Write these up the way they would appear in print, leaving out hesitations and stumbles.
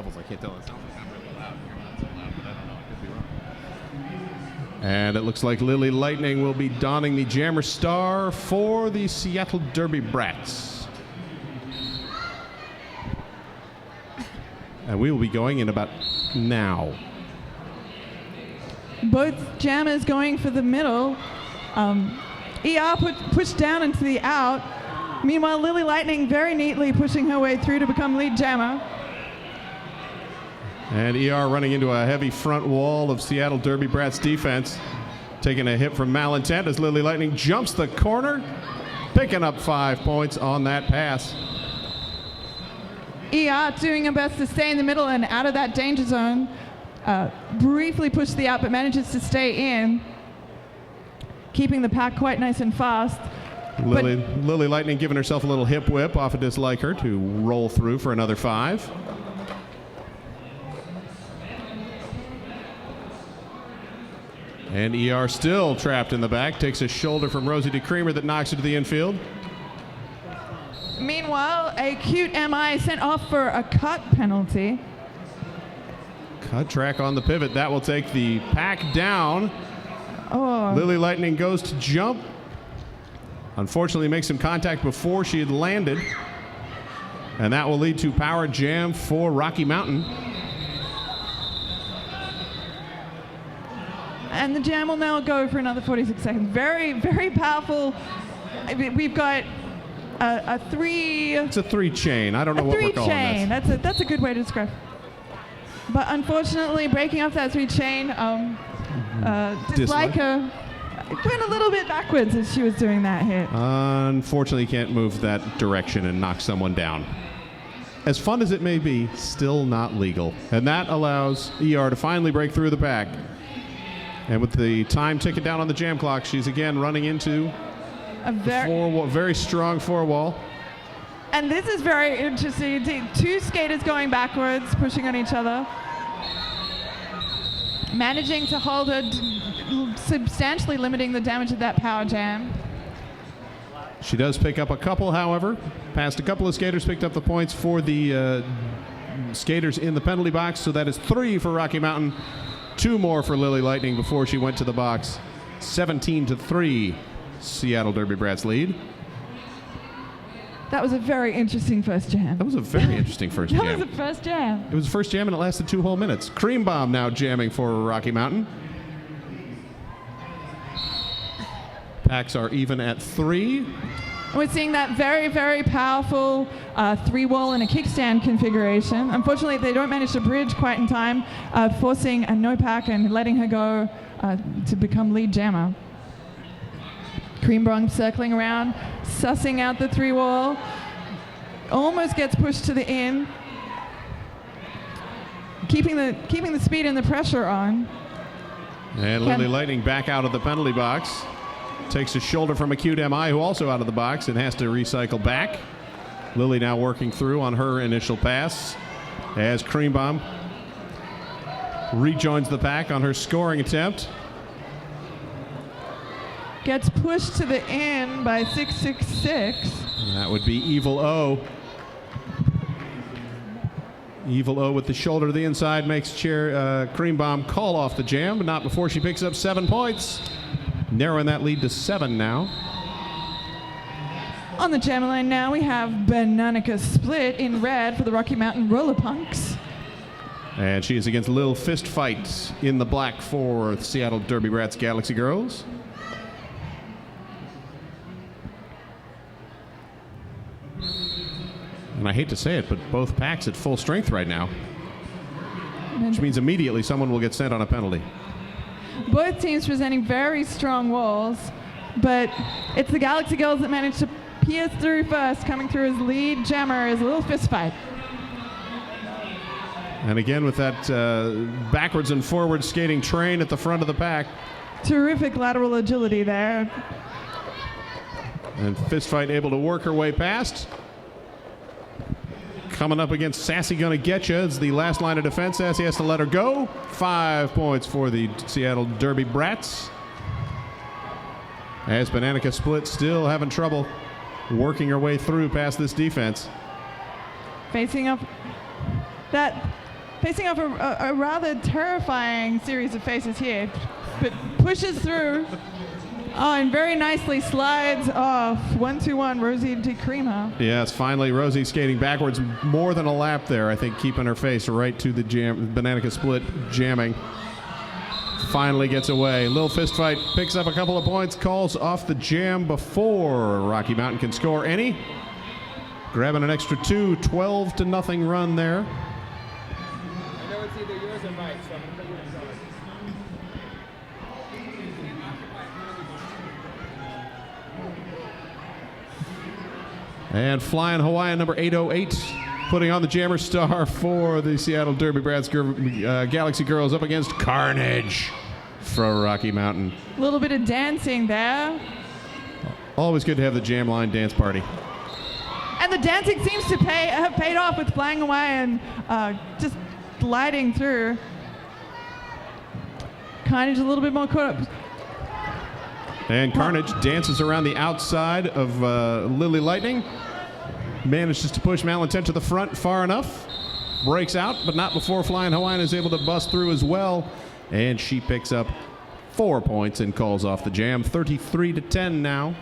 decibels. I can't tell. It sounds like I'm really loud. You're not so loud, but I don't know. I could be wrong. And it looks like Lily Lightning will be donning the Jammer Star for the Seattle Derby Brats. And we will be going in about now. Both jammers going for the middle. ER pushed down into the out. Meanwhile, Lily Lightning very neatly pushing her way through to become lead jammer. And ER running into a heavy front wall of Seattle Derby Brats defense. Taking a hit from Malintent as Lily Lightning jumps the corner. Picking up 5 points on that pass. ER doing her best to stay in the middle and out of that danger zone. Briefly pushed the out, but manages to stay in. Keeping the pack quite nice and fast. Lily Lightning giving herself a little hip whip off of Disliker to roll through for another 5. And ER still trapped in the back. Takes a shoulder from Rosie DeCreamer that knocks it to the infield. Meanwhile, a cute MI sent off for a cut penalty. Cut track on the pivot. That will take the pack down. Oh. Lily Lightning goes to jump. Unfortunately makes some contact before she had landed. And that will lead to power jam for Rocky Mountain. And the jam will now go for another 46 seconds. Very, very powerful. We've got a 3... It's a 3 chain. I don't know what we're calling chain. this. That's a good way to describe it. But unfortunately, breaking up that 3 chain, Disliker went a little bit backwards as she was doing that hit. Unfortunately, can't move that direction and knock someone down. As fun as it may be, still not legal. And that allows ER to finally break through the pack. And with the time ticking down on the jam clock, she's again running into a very strong 4-wall. And this is very interesting. 2 skaters going backwards, pushing on each other. Managing to hold her, substantially limiting the damage of that power jam. She does pick up a couple, however. Past a couple of skaters, picked up the points for the skaters in the penalty box. So that is 3 for Rocky Mountain. 2 more for Lily Lightning before she went to the box. 17-3, Seattle Derby Brats lead. That was a very interesting first jam. That was a very interesting first jam. That was the first jam. It was the first jam and it lasted 2 whole minutes. Cream Bomb now jamming for Rocky Mountain. Packs are even at 3. We're seeing that very, very powerful 3-wall and a kickstand configuration. Unfortunately, they don't manage to bridge quite in time, forcing a no pack and letting her go to become lead jammer. Cream Bomb circling around, sussing out the 3-wall. Almost gets pushed to the in. Keeping the speed and the pressure on. And Lily Lightning back out of the penalty box. Takes a shoulder from Acute MI, who also out of the box and has to recycle back. Lily now working through on her initial pass as Cream Bomb rejoins the pack on her scoring attempt. Gets pushed to the in by 666. And that would be Evil O. Evil O with the shoulder to the inside makes Cream Bomb call off the jam, but not before she picks up 7 points. Narrowing that lead to 7 now. On the jam line now, we have Bananica Split in red for the Rocky Mountain Roller Punks. And she is against Lil Fist Fight in the black for the Seattle Derby Brats Galaxy Girls. And I hate to say it, but both packs at full strength right now. Which means immediately someone will get sent on a penalty. Both teams presenting very strong walls, but it's the Galaxy Girls that managed to pierce through first, coming through as lead jammer, as a little fist fight. And again with that backwards and forward skating train at the front of the pack. Terrific lateral agility there. And Fist Fight able to work her way past. Coming up against Sassy Gonna Getcha as the last line of defense. Sassy has to let her go. 5 points for the Seattle Derby Brats. As Bananica Split still having trouble working her way through past this defense. Facing up that facing off a rather terrifying series of faces here, but pushes through. Oh, and very nicely slides off 1-2-1 Rosie DeCreamer. Yes, finally Rosie skating backwards more than a lap there, I think, keeping her face right to the Bananica split, jamming. Finally gets away. Little fist fight, picks up a couple of points, calls off the jam before Rocky Mountain can score any. Grabbing an extra 2, 12-0 run there. I know it's either yours or mine, so I'm going to put you in charge. And Flying Hawaiian number 808, putting on the jammer star for the Seattle Derby Brats Galaxy Girls up against Carnage for Rocky Mountain. A little bit of dancing there. Always good to have the jam line dance party. And the dancing seems to have paid off with Flying Hawaiian just gliding through. Carnage a little bit more caught up. And Carnage dances around the outside of Lily Lightning. Manages to push Malintent to the front far enough. Breaks out, but not before Flying Hawaiian is able to bust through as well. And she picks up 4 points and calls off the jam. 33-10 now.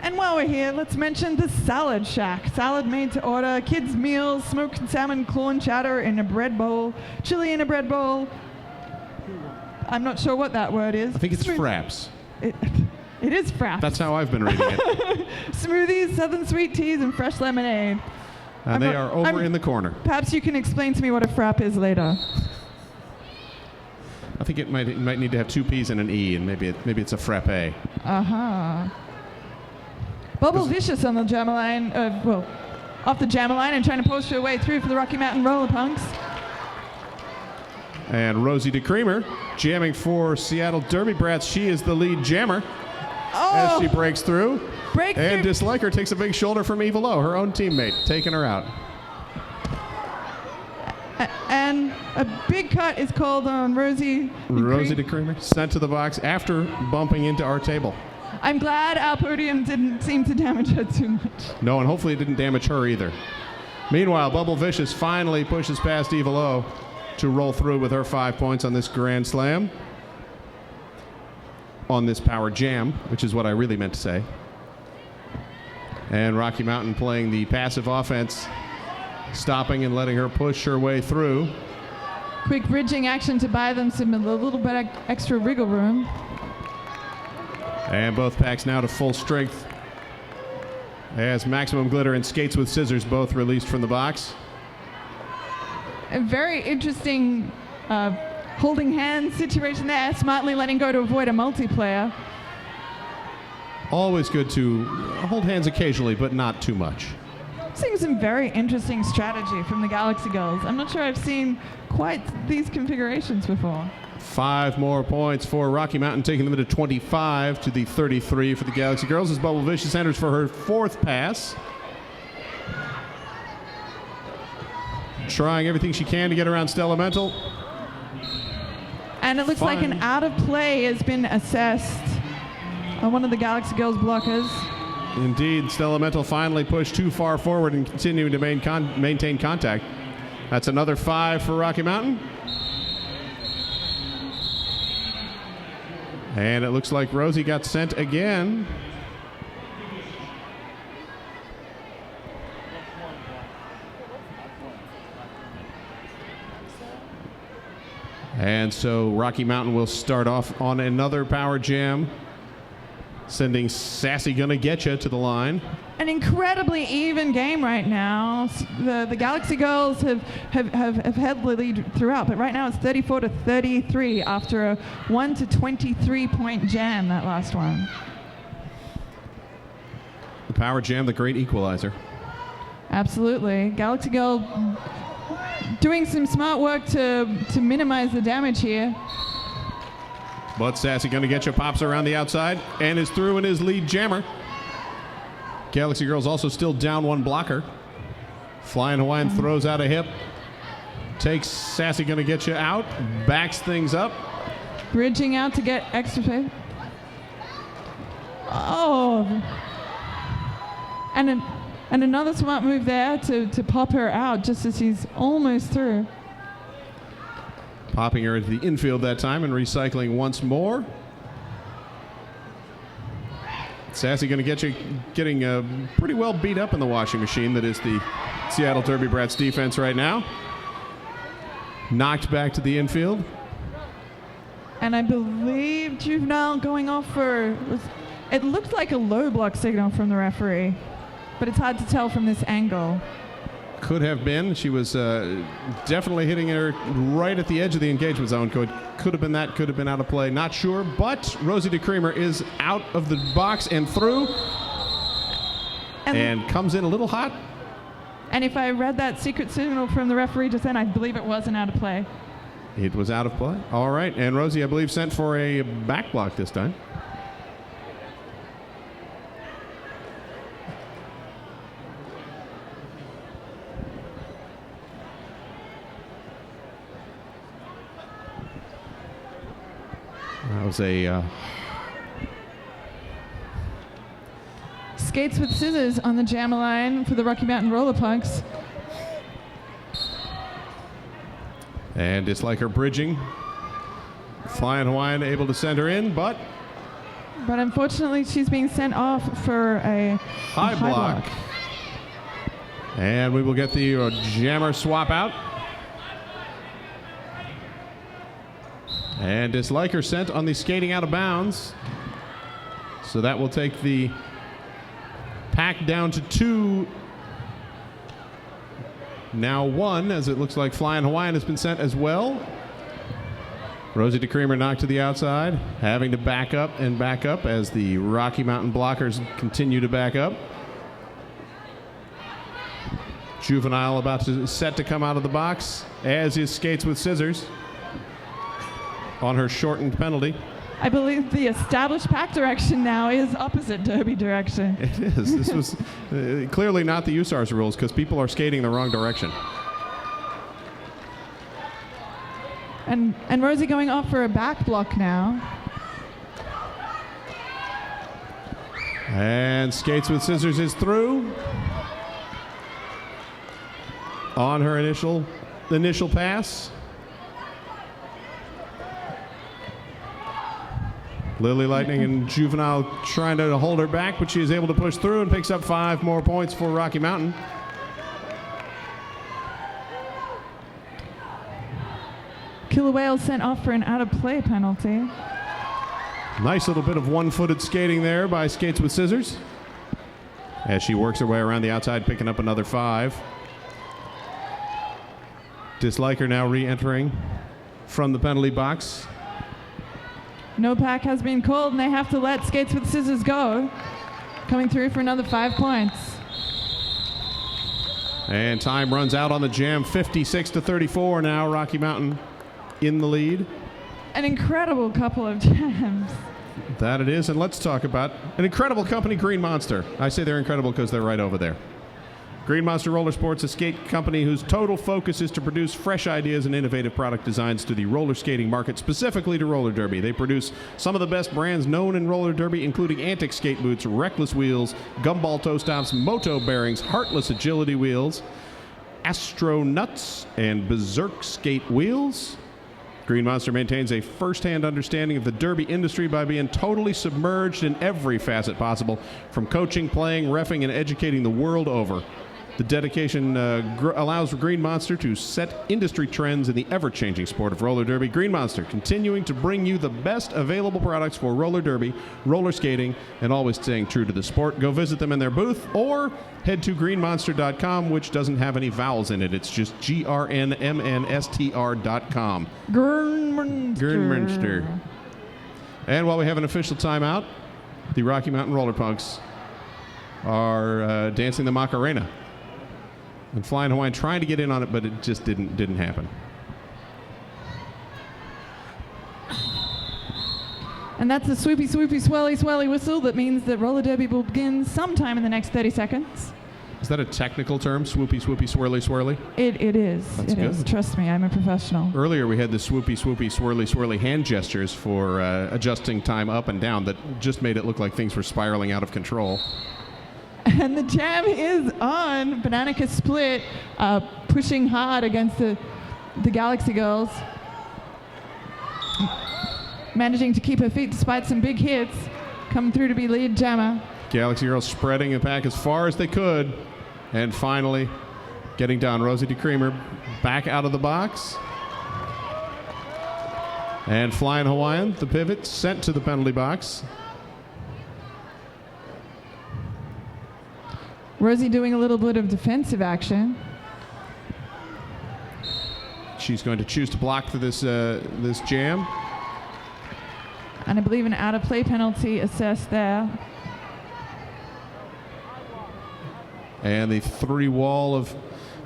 And while we're here, let's mention the Salad Shack. Salad made to order, kids' meals, smoked salmon, corn chowder in a bread bowl, chili in a bread bowl. I'm not sure what that word is. I think it's fraps. It is fraps. That's how I've been reading it. Smoothies, southern sweet teas, and fresh lemonade. And they are over in the corner. Perhaps you can explain to me what a frap is later. I think it might need to have 2 P's and an E, and maybe it's a frappe. Uh-huh. Bubble Vicious on the jammer line, off the jammer line and trying to post her way through for the Rocky Mountain Roller Punks. And Rosie DeCreamer jamming for Seattle Derby Brats. She is the lead jammer as she breaks through. And Disliker takes a big shoulder from Eva Lowe, her own teammate, taking her out. And a big cut is called on Rosie DeCreamer, sent to the box after bumping into our table. I'm glad our podium didn't seem to damage her too much. No, and hopefully it didn't damage her either. Meanwhile, Bubble Vicious finally pushes past Eva Lowe to roll through with her 5 points on this Grand Slam. On this Power Jam, which is what I really meant to say. And Rocky Mountain playing the passive offense, stopping and letting her push her way through. Quick bridging action to buy them a little bit extra wriggle room. And both packs now to full strength as Maximum Glitter and Skates with Scissors both released from the box. A very interesting holding hands situation there, smartly letting go to avoid a multiplayer. Always good to hold hands occasionally, but not too much. Seeing some very interesting strategy from the Galaxy Girls. I'm not sure I've seen quite these configurations before. 5 more points for Rocky Mountain, taking them to 25 to the 33 for the Galaxy Girls as Bubble Vicious enters for her 4th pass. Trying everything she can to get around Stellamental. And it looks like an out of play has been assessed on one of the Galaxy Girls blockers. Indeed, Stellamental finally pushed too far forward and continuing to maintain contact. That's another 5 for Rocky Mountain. And it looks like Rosie got sent again. And so Rocky Mountain will start off on another Power Jam, sending Sassy Gonna Getcha to the line. An incredibly even game right now. The Galaxy Girls have held the lead throughout, but right now it's 34-33 after a 1-23 point jam, that last one. The Power Jam, the great equalizer. Absolutely. Galaxy Girl doing some smart work to minimize the damage here. But Sassy Gonna Getcha pops around the outside and is through in his lead jammer. Galaxy Girls also still down 1 blocker. Flying Hawaiian throws out a hip. Takes Sassy Gonna Getcha out. Backs things up. Bridging out to get extra favor. Oh. And And another smart move there to pop her out just as she's almost through. Popping her into the infield that time and recycling once more. Sassy going to get you getting pretty well beat up in the washing machine that is the Seattle Derby Brats defense right now. Knocked back to the infield. And I believe Juvenile going off for, it looked like a low block signal from the referee, but it's hard to tell from this angle. Could have been. She was definitely hitting her right at the edge of the engagement zone. Could have been that, could have been out of play. Not sure, but Rosie DeCreamer is out of the box and through and comes in a little hot. And if I read that secret signal from the referee just then, I believe it wasn't out of play. It was out of play. All right, and Rosie, I believe, sent for a back block this time. That was a Skates with scissors on the jammer line for the Rocky Mountain Roller Punks. and it's like her bridging. Flying Hawaiian able to send her in, but unfortunately she's being sent off for a high block. And we will get the jammer swap out. And it's like her sent on the skating out of bounds. So that will take the pack down to 2. Now 1, as it looks like Flying Hawaiian has been sent as well. Rosie DeCreamer knocked to the outside, having to back up as the Rocky Mountain blockers continue to back up. Juvenile about to set to come out of the box, as is Skates with Scissors on her shortened penalty. I believe the established pack direction now is opposite derby direction. It is. This was clearly not the USAR's rules because people are skating the wrong direction. And Rosie going off for a back block now. And Skates with Scissors is through on her initial pass. Lily Lightning and Juvenile trying to hold her back, but she is able to push through and picks up 5 more points for Rocky Mountain. Killer Whale sent off for an out-of-play penalty. Nice little bit of one-footed skating there by Skates with Scissors as she works her way around the outside, picking up another 5. Disliker now re-entering from the penalty box. No pack has been called, and they have to let Skates with Scissors go. Coming through for another 5 points. And time runs out on the jam, 56-34 now. Rocky Mountain in the lead. An incredible couple of jams. That it is, and let's talk about an incredible company, Green Monster. I say they're incredible because they're right over there. Green Monster Roller Sports, a skate company whose total focus is to produce fresh ideas and innovative product designs to the roller skating market, specifically to roller derby. They produce some of the best brands known in roller derby, including Antic skate boots, Reckless wheels, Gumball toe stops, Moto bearings, Heartless agility wheels, Astro nuts, and Berserk skate wheels. Green Monster maintains a first-hand understanding of the derby industry by being totally submerged in every facet possible, from coaching, playing, reffing, and educating the world over. The dedication allows Green Monster to set industry trends in the ever-changing sport of roller derby. Green Monster continuing to bring you the best available products for roller derby, roller skating, and always staying true to the sport. Go visit them in their booth or head to greenmonster.com, which doesn't have any vowels in it. It's just GRNMNSTR.com. Green Monster. And while we have an official timeout, the Rocky Mountain Roller Punks are dancing the Macarena. And Flying Hawaiian trying to get in on it, but it just didn't happen. And that's a swoopy, swoopy, swirly, swirly whistle that means that roller derby will begin sometime in the next 30 seconds. Is that a technical term? Swoopy, swoopy, swirly, swirly? It is. That's it good. is. Trust me, I'm a professional. Earlier we had the swoopy, swoopy, swirly, swirly hand gestures for adjusting time up and down that just made it look like things were spiraling out of control. And the jam is on. Bananica Split pushing hard against the Galaxy Girls. Managing to keep her feet despite some big hits. Coming through to be lead jammer. Galaxy Girls spreading the pack as far as they could. And finally getting down. Rosie DeCreamer back out of the box. And Flying Hawaiian, the pivot, sent to the penalty box. Rosie doing a little bit of defensive action. She's going to choose to block for this jam. And I believe an out-of-play penalty assessed there. And the three wall of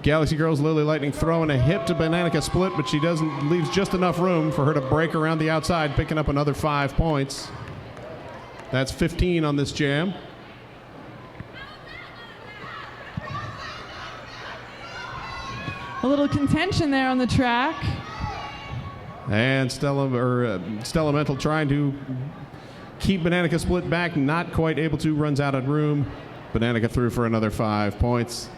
Galaxy Girls, Lily Lightning throwing a hit to Bananica Split, but she leaves just enough room for her to break around the outside, picking up another 5 points. That's 15 on this jam. A little contention there on the track. And Stella Mental trying to keep Bananica Split back, not quite able to, runs out of room. Bananica through for another 5 points.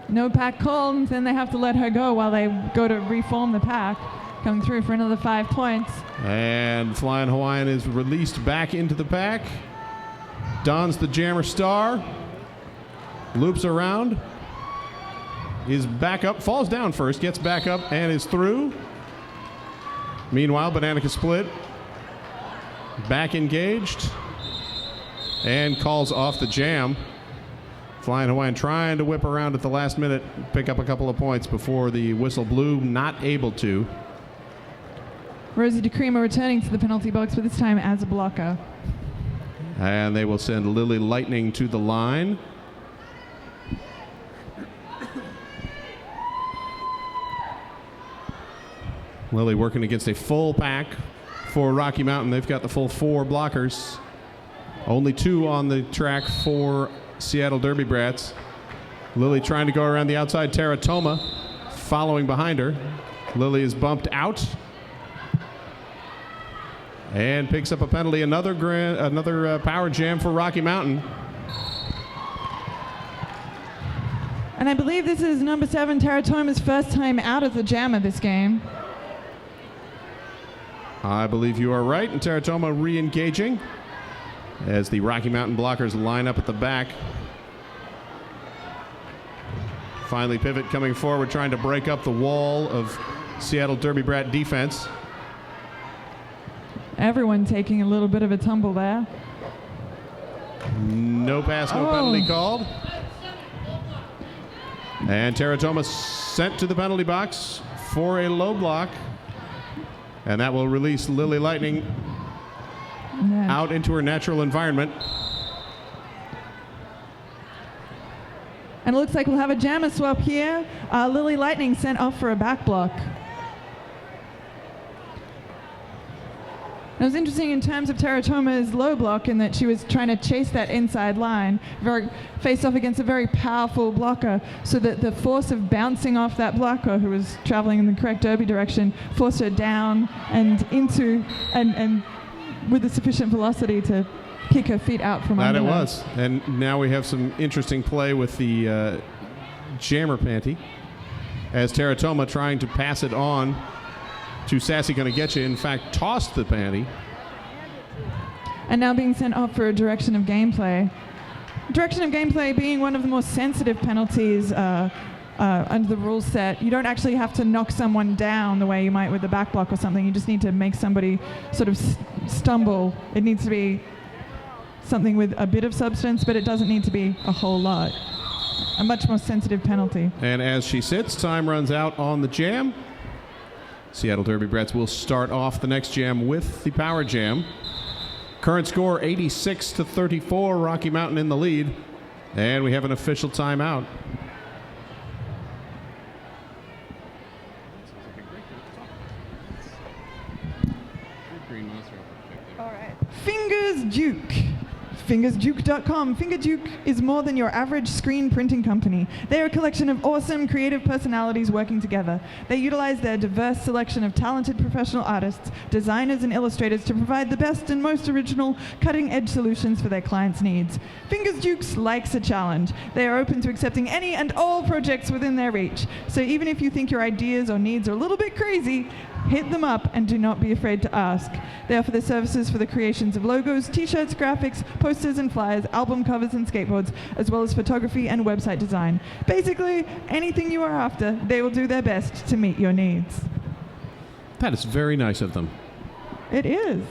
No pack called, then they have to let her go while they go to reform the pack. Coming through for another 5 points. And Flying Hawaiian is released back into the pack. Dons the jammer star. Loops around. Is back up, falls down first, gets back up and is through. Meanwhile, Bananica Split back engaged and calls off the jam. Flying Hawaiian trying to whip around at the last minute, pick up a couple of points before the whistle blew, not able to. Rosie DeCreamer returning to the penalty box, but this time as a blocker. And they will send Lily Lightning to the line. Lily working against a full pack for Rocky Mountain. They've got the full 4 blockers. Only 2 on the track for Seattle Derby Brats. Lily trying to go around the outside. Tara Toma following behind her. Lily is bumped out and picks up a penalty. Another power jam for Rocky Mountain. And I believe this is number 7, Tara Toma's first time out of the jam of this game. I believe you are right. And Tara Toma re-engaging as the Rocky Mountain blockers line up at the back. Finally, Pivot coming forward, trying to break up the wall of Seattle Derby Brat defense. Everyone taking a little bit of a tumble there. No pass, no penalty called. And Tara Toma sent to the penalty box for a low block. And that will release Lily Lightning out into her natural environment. And it looks like we'll have a jammer swap here. Lily Lightning sent off for a back block. It was interesting in terms of Tara Toma's low block in that she was trying to chase that inside line, faced off against a very powerful blocker, so that the force of bouncing off that blocker, who was traveling in the correct derby direction, forced her down and into, and with the sufficient velocity to kick her feet out from under her. That it was. And now we have some interesting play with the jammer panty, as Tara Toma trying to pass it on to Sassy Gonna Get You, in fact, tossed the panty. And now being sent off for a direction of gameplay. Direction of gameplay being one of the more sensitive penalties under the rule set. You don't actually have to knock someone down the way you might with the back block or something. You just need to make somebody sort of stumble. It needs to be something with a bit of substance, but it doesn't need to be a whole lot. A much more sensitive penalty. And as she sits, time runs out on the jam. Seattle Derby Brats will start off the next jam with the power jam. Current score 86-34, Rocky Mountain in the lead. And we have an official timeout. All right. Fingers Duke. Fingersduke.com. Fingerduke is more than your average screen printing company. They are a collection of awesome creative personalities working together. They utilize their diverse selection of talented professional artists, designers, and illustrators to provide the best and most original, cutting-edge solutions for their clients' needs. Fingersdukes likes a challenge. They are open to accepting any and all projects within their reach. So even if you think your ideas or needs are a little bit crazy, hit them up and do not be afraid to ask. They offer their services for the creations of logos, t-shirts, graphics, posters and flyers, album covers and skateboards, as well as photography and website design. Basically, anything you are after, they will do their best to meet your needs. That is very nice of them. It is.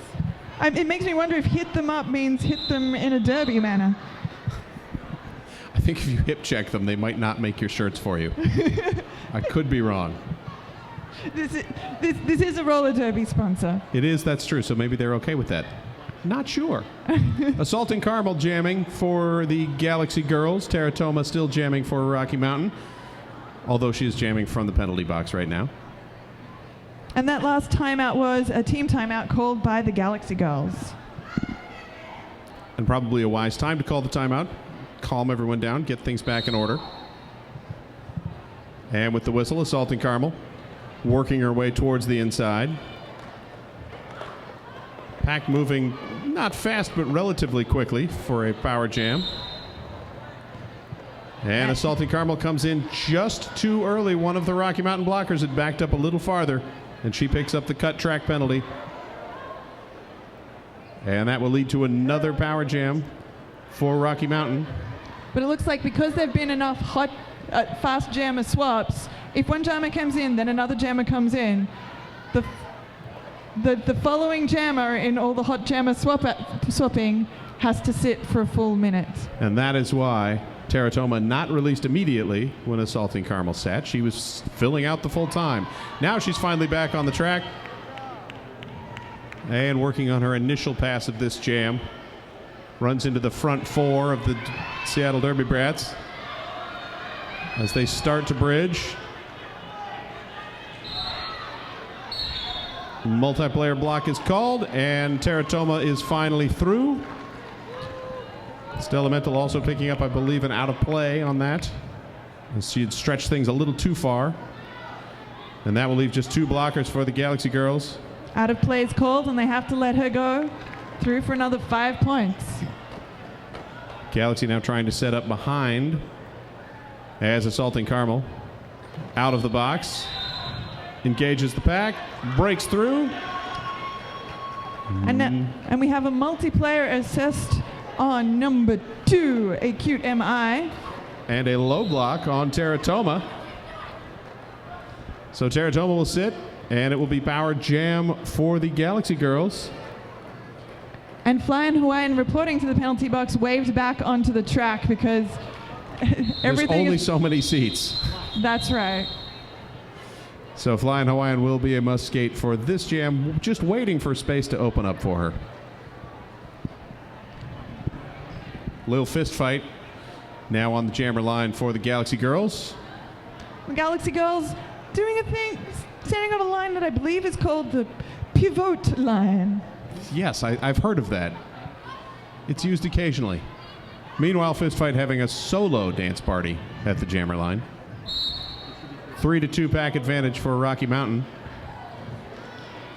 It makes me wonder if hit them up means hit them in a derby manner. I think if you hip check them, they might not make your shirts for you. I could be wrong. This is a roller derby sponsor. It is, that's true, so maybe they're okay with that. Not sure. Assaulting Carmel jamming for the Galaxy Girls. Teratoma still jamming for Rocky Mountain, although she is jamming from the penalty box right now. And that last timeout was a team timeout called by the Galaxy Girls. And probably a wise time to call the timeout. Calm everyone down, get things back in order. And with the whistle, Assaulting Carmel working her way towards the inside. Pack moving not fast, but relatively quickly for a power jam. And Assaulting Carmel comes in just too early. One of the Rocky Mountain blockers had backed up a little farther, and she picks up the cut track penalty. And that will lead to another power jam for Rocky Mountain. But it looks like because there have been enough hot, fast jammer swaps, if one jammer comes in, then another jammer comes in. The following jammer in all the hot jammer swapping has to sit for a full minute. And that is why Teratoma not released immediately when Assaulting Carmel sat. She was filling out the full time. Now she's finally back on the track and working on her initial pass of this jam. Runs into the front four of the Seattle Derby Brats as they start to bridge. Multiplayer block is called, and Teratoma is finally through. Stellamental also picking up, I believe, an out of play on that, as she had stretched things a little too far. And that will leave just two blockers for the Galaxy Girls. Out of play is called, and they have to let her go through for another 5 points. Galaxy now trying to set up behind as Assaulting Carmel out of the box. Engages the pack, breaks through. And we have a multiplayer assist on number 2, Acute MI. And a low block on Teratoma. So Teratoma will sit, and it will be power jam for the Galaxy Girls. And Flying Hawaiian reporting to the penalty box waved back onto the track because There's only so many seats. That's right. So Flying Hawaiian will be a must skate for this jam, just waiting for space to open up for her. Little fist fight now on the jammer line for the Galaxy Girls. The Galaxy Girls doing a thing, standing on a line that I believe is called the pivot line. Yes, I've heard of that. It's used occasionally. Meanwhile, Fist Fight having a solo dance party at the jammer line. 3-2 pack advantage for Rocky Mountain.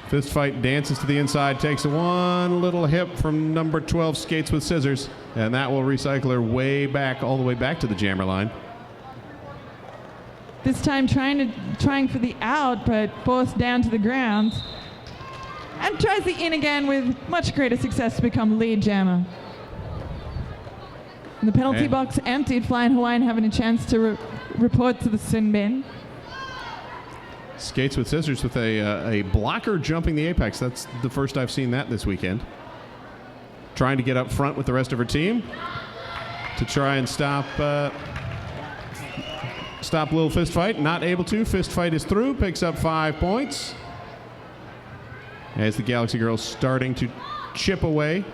Fist Fight dances to the inside, takes one little hip from number 12, skates with scissors, and that will recycle her way back, all the way back to the jammer line. This time trying for the out, but forced down to the ground. And tries the in again with much greater success to become lead jammer. And the penalty box emptied, Flying Hawaiian having a chance to report to the sin bin. Skates with scissors with a blocker jumping the apex. That's the first I've seen that this weekend. Trying to get up front with the rest of her team to try and stop Little Fist Fight. Not able to. Fist Fight is through. Picks up 5 points. As the Galaxy Girls starting to chip away.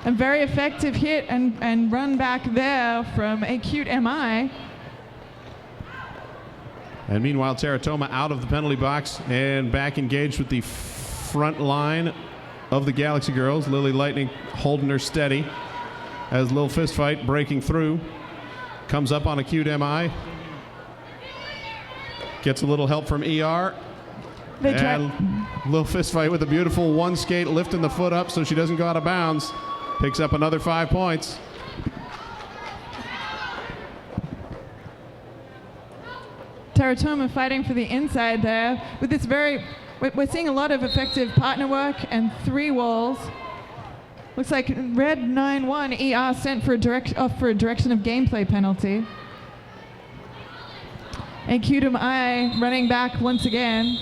A very effective hit and run back there from Acute MI. And meanwhile, Teratoma out of the penalty box and back engaged with the front line of the Galaxy Girls. Lily Lightning holding her steady. as Lil Fist Fight breaking through. Comes up on acute MI. Gets a little help from ER. And Lil Fist Fight with a beautiful one skate, lifting the foot up so she doesn't go out of bounds. Picks up another 5 points. Teratoma fighting for the inside there. With this we're seeing a lot of effective partner work and 3 walls. Looks like red 9-1 ER sent for off for a direction of gameplay penalty. And Q2 I running back once again.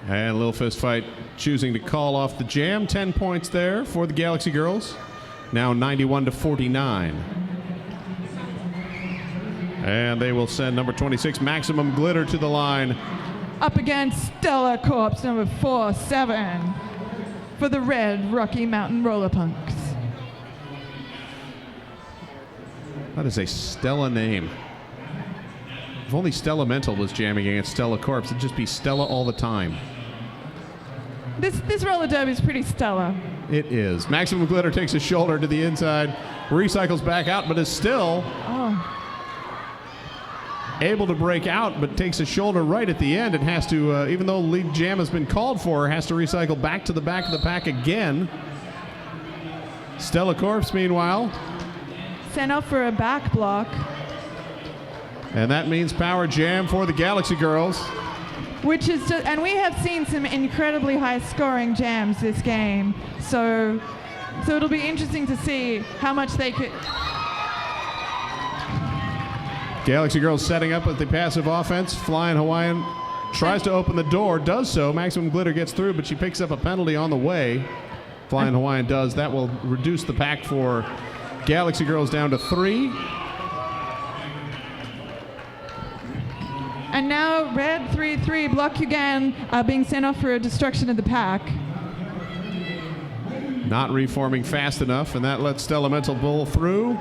And Lil Fist Fight choosing to call off the jam. 10 points there for the Galaxy girls. Now 91-49. And they will send number 26, Maximum Glitter, to the line. Up against Stella Corpse, number 4-7, for the red Rocky Mountain Roller Punks. That is a Stella name. If only Stella Mental was jamming against Stella Corpse, it'd just be Stella all the time. This roller derby is pretty stellar. It is. Maximum Glitter takes a shoulder to the inside, recycles back out, but is still able to break out, but takes a shoulder right at the end and has to, even though lead jam has been called for, has to recycle back to the back of the pack again. Stella Corpse, meanwhile, sent up for a back block. And that means power jam for the Galaxy girls. Which is just, and we have seen some incredibly high scoring jams this game. So it'll be interesting to see how much they could. Galaxy girls setting up with the passive offense. Flying Hawaiian tries to open the door, does so. Maximum Glitter gets through, but she picks up a penalty on the way. Flying Hawaiian does. That will reduce the pack for Galaxy girls down to 3. And now red 3-3 block again, being sent off for a destruction of the pack. Not reforming fast enough, and that lets Stella Mental pull through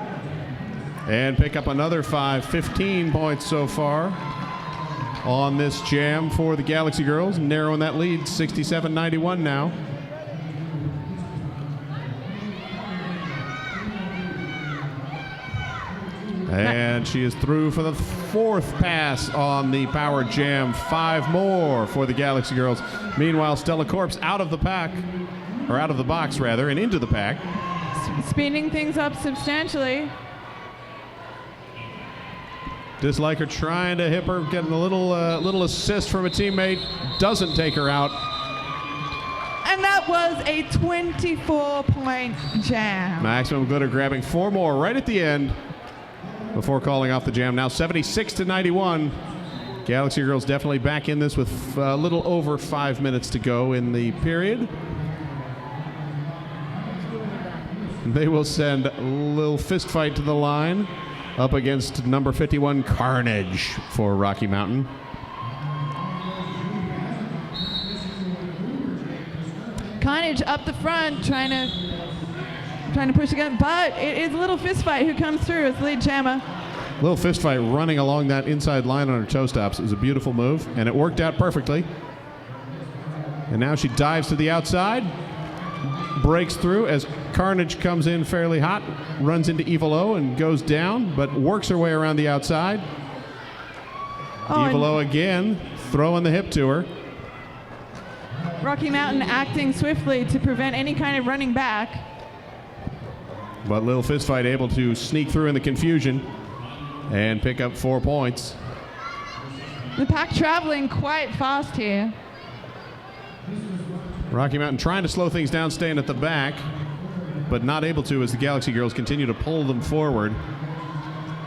and pick up another 15 points so far on this jam for the Galaxy girls, narrowing that lead 67-91 now. And she is through for the 4th pass on the power jam. 5 more for the Galaxy girls. Meanwhile, Stella Corpse out of the pack, or out of the box rather, and into the pack. Speeding things up substantially. Disliker trying to hip her, getting a little assist from a teammate. Doesn't take her out. And that was a 24-point jam. Maximum Glitter grabbing 4 more right at the end before calling off the jam. Now 76-91. Galaxy girls definitely back in this with a little over 5 minutes to go in the period. They will send Lil Fist Fight to the line up against number 51 Carnage for Rocky Mountain. Carnage up the front, trying to push again, but it is Little Fist Fight who comes through as lead jammer. Little Fist Fight running along that inside line on her toe stops is a beautiful move, and it worked out perfectly. And now she dives to the outside, breaks through as Carnage comes in fairly hot, runs into Evil O and goes down, but works her way around the outside. Evil O again, throwing the hip to her. Rocky Mountain acting swiftly to prevent any kind of running back. But Lil Fist Fight able to sneak through in the confusion and pick up 4 points. The pack traveling quite fast here. Rocky Mountain trying to slow things down, staying at the back, but not able to as the Galaxy girls continue to pull them forward.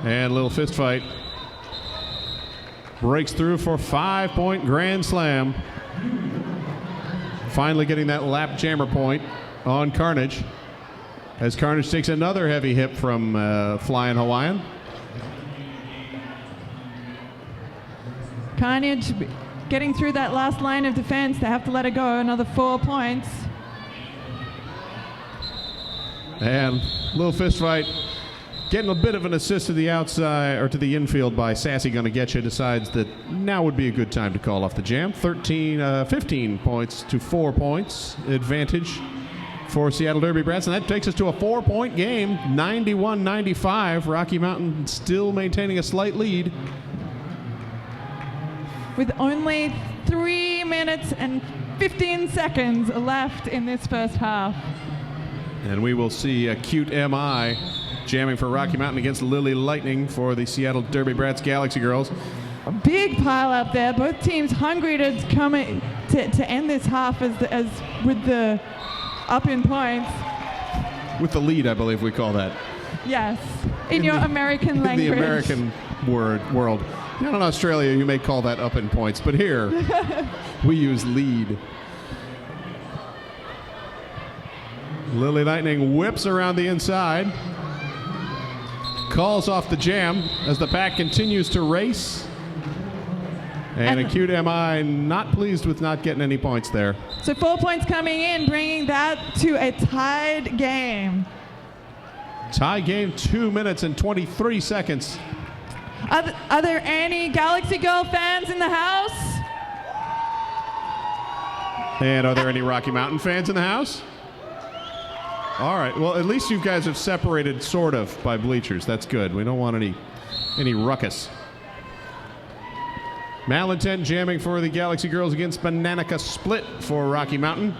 And Lil Fist Fight breaks through for 5-point grand slam. Finally getting that lap jammer point on Carnage, as Carnage takes another heavy hit from Flying Hawaiian. Carnage getting through that last line of defense. They have to let it go. Another 4 points. And Lil Fist Fight getting a bit of an assist to the outside, or to the infield by Sassy Gonna Getcha, decides that now would be a good time to call off the jam. 15 points to 4 points advantage for Seattle Derby Brats, and that takes us to a 4-point game, 91-95. Rocky Mountain still maintaining a slight lead. With only 3 minutes and 15 seconds left in this first half. And we will see a cute MI jamming for Rocky Mountain against Lily Lightning for the Seattle Derby Brats Galaxy Girls. A big pile up there. Both teams hungry to come to end this half as with the up in points. With the lead, I believe we call that. Yes, in your American language. In the American world. Not in Australia, you may call that up in points, but here we use lead. Lily Lightning whips around the inside. Calls off the jam as the pack continues to race. And Acute MI not pleased with not getting any points there. So 4 points coming in, bringing that to a tied game. Tie game, 2 minutes and 23 seconds. Are there any Galaxy Girl fans in the house? And are there any Rocky Mountain fans in the house? All right, well, at least you guys have separated sort of by bleachers. That's good. We don't want any ruckus. Malintent jamming for the Galaxy Girls against Bananica Split for Rocky Mountain.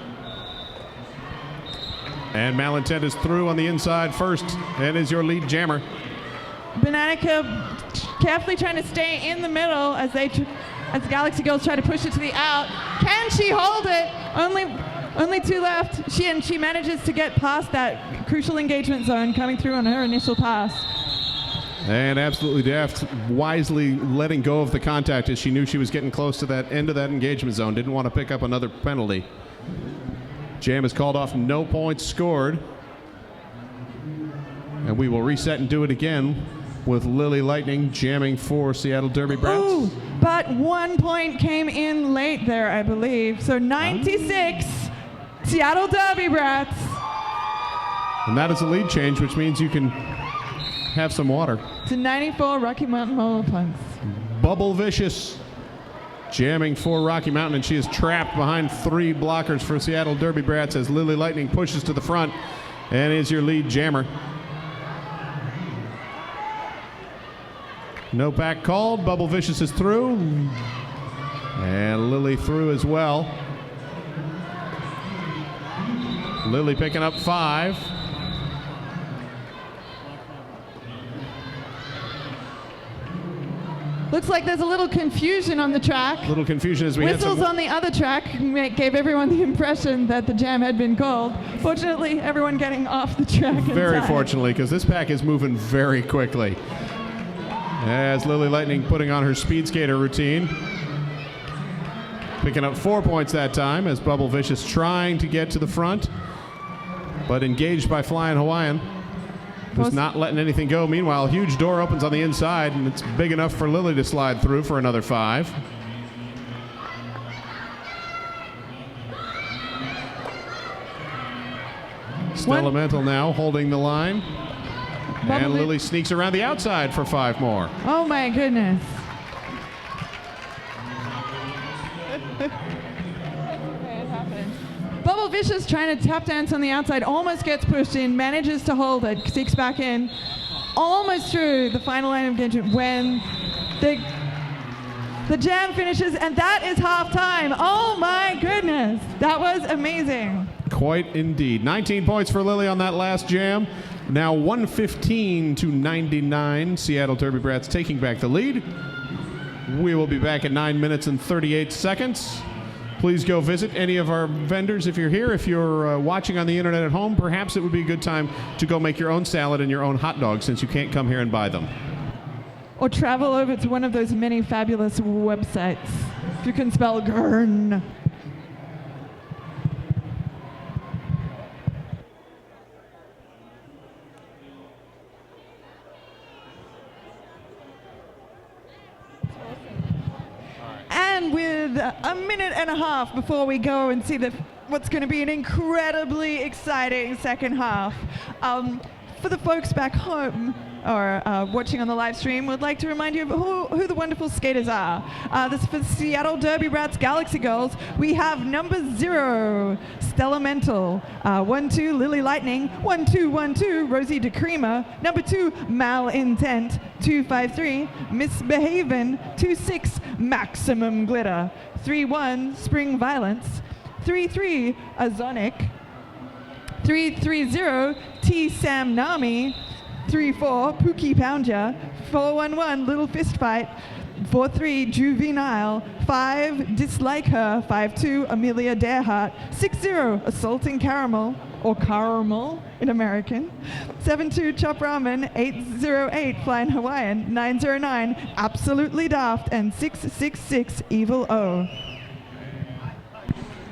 And Malintent is through on the inside first and is your lead jammer. Bananica carefully trying to stay in the middle as the Galaxy Girls try to push it to the out. Can she hold it? Only 2 left. She manages to get past that crucial engagement zone coming through on her initial pass. And absolutely daft, wisely letting go of the contact as she knew she was getting close to that end of that engagement zone. Didn't want to pick up another penalty. Jam is called off, no points scored. And we will reset and do it again with Lily Lightning jamming for Seattle Derby Brats. Ooh, but 1 point came in late there, I believe. So 96, Seattle Derby Brats. And that is a lead change, which means you can have some water. To 94, Rocky Mountain Roller Punks. Bubble Vicious jamming for Rocky Mountain, and she is trapped behind 3 blockers for Seattle Derby Brats as Lily Lightning pushes to the front and is your lead jammer. No pack called. Bubble Vicious is through. And Lily through as well. Lily picking up 5. Looks like there's a little confusion on the track. Little confusion as we had Whistles on the other track gave everyone the impression that the jam had been called. Fortunately, everyone getting off the track. Very fortunately, because this pack is moving very quickly. As Lily Lightning putting on her speed skater routine. Picking up 4 points that time as Bubble Vicious trying to get to the front, but engaged by Flying Hawaiian. Just not letting anything go. Meanwhile, a huge door opens on the inside, and it's big enough for Lily to slide through for another 5. Stella Mental now holding the line. And Lily sneaks around the outside for 5 more. Oh my goodness. Bubble Vicious trying to tap dance on the outside, almost gets pushed in, manages to hold it, sneaks back in, almost through the final line of engagement when the jam finishes, and that is halftime. Oh my goodness, that was amazing. Quite indeed. 19 points for Lily on that last jam. Now 115-99. Seattle Derby Brats taking back the lead. We will be back at 9 minutes and 38 seconds. Please go visit any of our vendors if you're here. If you're watching on the internet at home, perhaps it would be a good time to go make your own salad and your own hot dogs since you can't come here and buy them. Or travel over to one of those many fabulous websites, if you can spell GERN. And with a minute and a half before we go and see what's going to be an incredibly exciting second half, for the folks back home or watching on the live stream, would like to remind you of who the wonderful skaters are. This is for Seattle Derby Brats Galaxy Girls. We have number 0, Stellamental. 1-2, Lily Lightning. 1-2, Rosie DeCreamer. Number 2, Malintent. 2-5-3, Misbehaven. 2-6, Maximum Glitter. 3-1, Spring Violence. 3-3, Azonic. 3-3-0, T. Sam Nami. 3-4, Pookie Poundja. 4-1-1, Little Fist Fight. 4-3, Juvenile. 5, Dislike Her. 5-2, Amelia Darehart. 6-0, Assaulting Caramel, or Caramel in American. 7-2, Chop Ramen. 8-0-8, Flying Hawaiian. 9-0-9, Absolutely Daft. And 6-6-6, Evil O.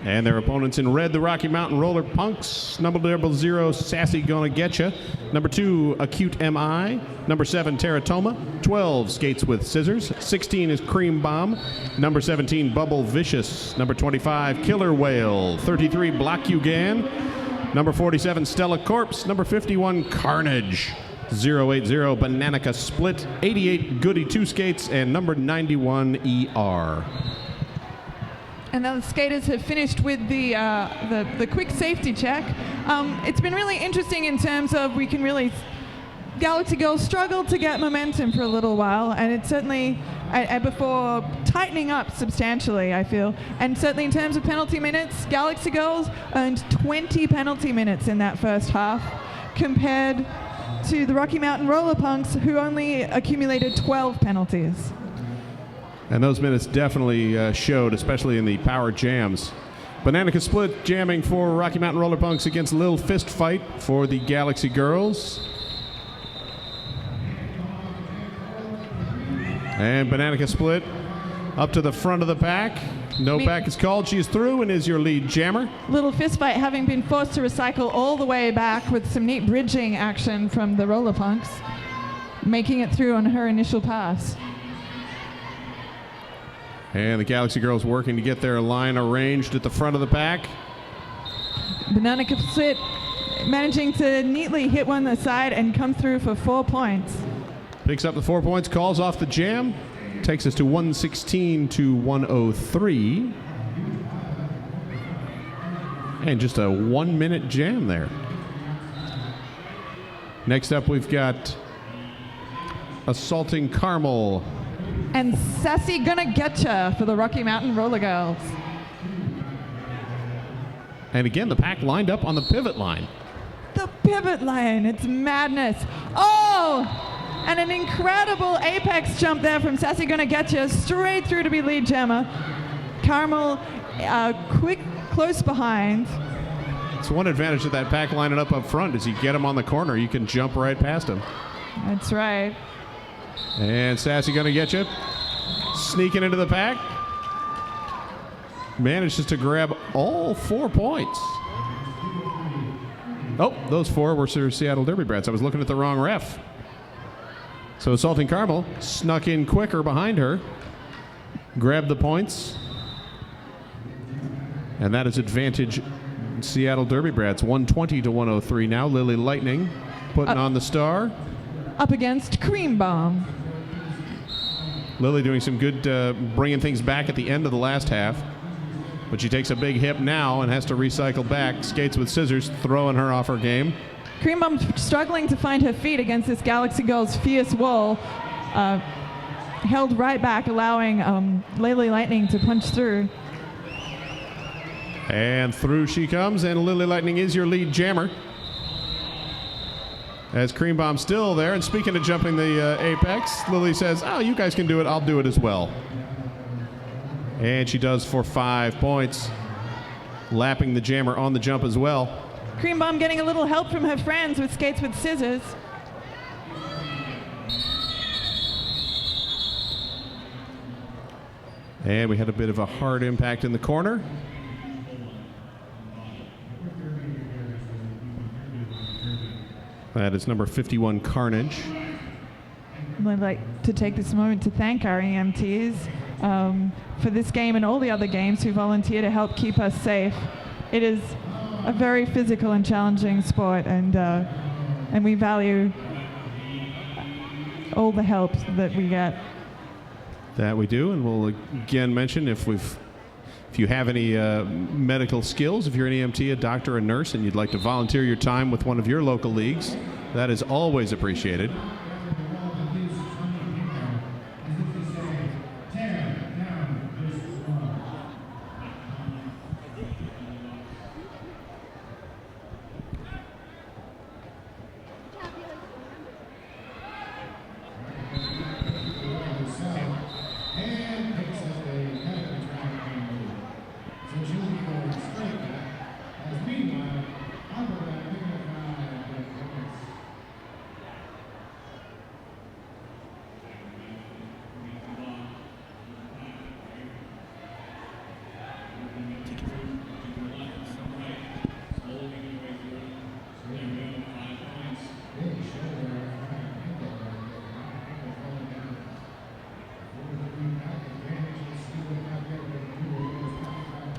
And their opponents in red, the Rocky Mountain Roller Punks. Number 0, Sassy Gonna Getcha. Number 2, Acute MI. Number 7, Teratoma. 12, Skates with Scissors. 16 is Cream Bomb. Number 17, Bubble Vicious. Number 25, Killer Whale. 33, Black-Ugan. Number 47, Stella Corpse. Number 51, Carnage. 080, Bananica Split. 88, Goody Two Skates. And number 91, ER. And the skaters have finished with the quick safety check. It's been really interesting in terms of Galaxy Girls struggled to get momentum for a little while, and it's certainly before tightening up substantially, I feel. And certainly in terms of penalty minutes, Galaxy Girls earned 20 penalty minutes in that first half, compared to the Rocky Mountain Roller Punks, who only accumulated 12 penalties. And those minutes definitely showed, especially in the power jams. Bananica Split jamming for Rocky Mountain Roller Punks against Lil Fist Fight for the Galaxy Girls. And Bananica Split up to the front of the pack. No back is called. She is through and is your lead jammer. Little Fist Fight having been forced to recycle all the way back with some neat bridging action from the Roller Punks, making it through on her initial pass. And the Galaxy Girls working to get their line arranged at the front of the pack. Bananica Split managing to neatly hit one aside and come through for 4 points. Picks up the 4 points, calls off the jam. Takes us to 116 to 103. And just a 1 minute jam there. Next up, we've got Assaulting Caramel. And Sassy Gonna Getcha for the Rocky Mountain Roller Girls. And again, the pack lined up on the pivot line. The pivot line, it's madness. Oh! And an incredible apex jump there from Sassy Gonna Getcha, straight through to be lead jammer. Caramel, quick, close behind. It's one advantage of that pack lining up front is you get them on the corner, you can jump right past them. That's right. And Sassy Gonna Getcha, sneaking into the pack. Manages to grab all 4 points. Oh, those 4 were Seattle Derby Brats. I was looking at the wrong ref. So Assaulting Caramel snuck in quicker behind her, grabbed the points, and that is advantage Seattle Derby Brats, 120 to 103 now. Lily Lightning putting on the star. Up against Cream Bomb. Lily doing some good bringing things back at the end of the last half, but she takes a big hip now and has to recycle back. Skates with Scissors, throwing her off her game. Cream Bomb struggling to find her feet against this Galaxy Girls' fierce wall. Held right back, allowing Lily Lightning to punch through. And through she comes, and Lily Lightning is your lead jammer. As Cream Bomb's still there, and speaking of jumping the apex, Lily says, oh, you guys can do it, I'll do it as well. And she does for 5 points, lapping the jammer on the jump as well. Cream Bomb getting a little help from her friends with Skates with Scissors. And we had a bit of a hard impact in the corner. That is number 51, Carnage. I'd like to take this moment to thank our EMTs for this game and all the other games who volunteer to help keep us safe. It is a very physical and challenging sport, and we value all the help that we get. That we do, and we'll again mention if we've If you have any medical skills, if you're an EMT, a doctor, a nurse, and you'd like to volunteer your time with one of your local leagues, that is always appreciated.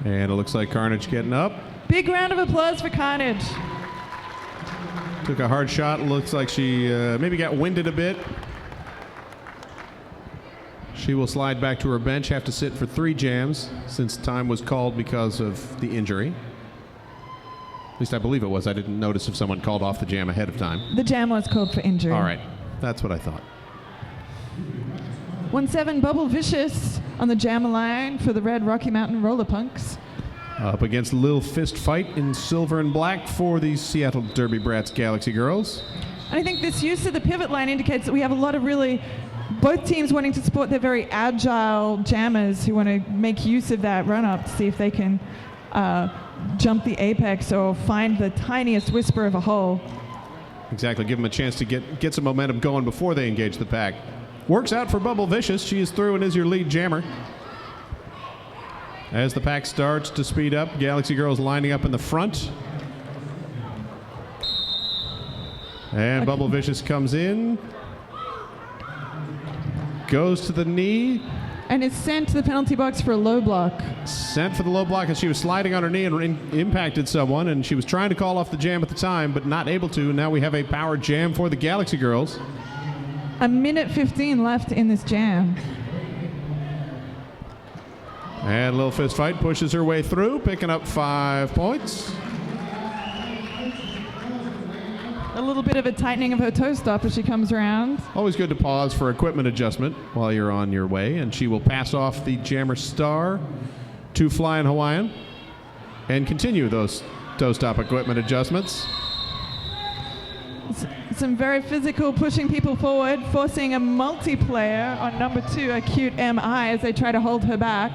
And it looks like Carnage getting up. Big round of applause for Carnage. Took a hard shot. Looks like she maybe got winded a bit. She will slide back to her bench, have to sit for 3 jams since time was called because of the injury. At least I believe it was. I didn't notice if someone called off the jam ahead of time. The jam was called for injury. All right. That's what I thought. 1-7 Bubble Vicious on the jam line for the Red Rocky Mountain Roller Punks. Up against Lil Fist Fight in silver and black for the Seattle Derby Brats Galaxy Girls. And I think this use of the pivot line indicates that we have a lot of really, both teams wanting to support their very agile jammers who want to make use of that run-up to see if they can jump the apex or find the tiniest whisper of a hole. Exactly. Give them a chance to get some momentum going before they engage the pack. Works out for Bubble Vicious. She is through and is your lead jammer. As the pack starts to speed up, Galaxy Girls lining up in the front. And Bubble Vicious comes in. Goes to the knee. And is sent to the penalty box for a low block. Sent for the low block as she was sliding on her knee and impacted someone. And she was trying to call off the jam at the time, but not able to. Now we have a power jam for the Galaxy Girls. 1:15 left in this jam. And Lil Fist Fight pushes her way through, picking up 5 points. A little bit of a tightening of her toe stop as she comes around. Always good to pause for equipment adjustment while you're on your way. And she will pass off the jammer star to Flying Hawaiian and continue those toe stop equipment adjustments. Some very physical pushing people forward, forcing a multiplayer on number 2, Acute MI, as they try to hold her back.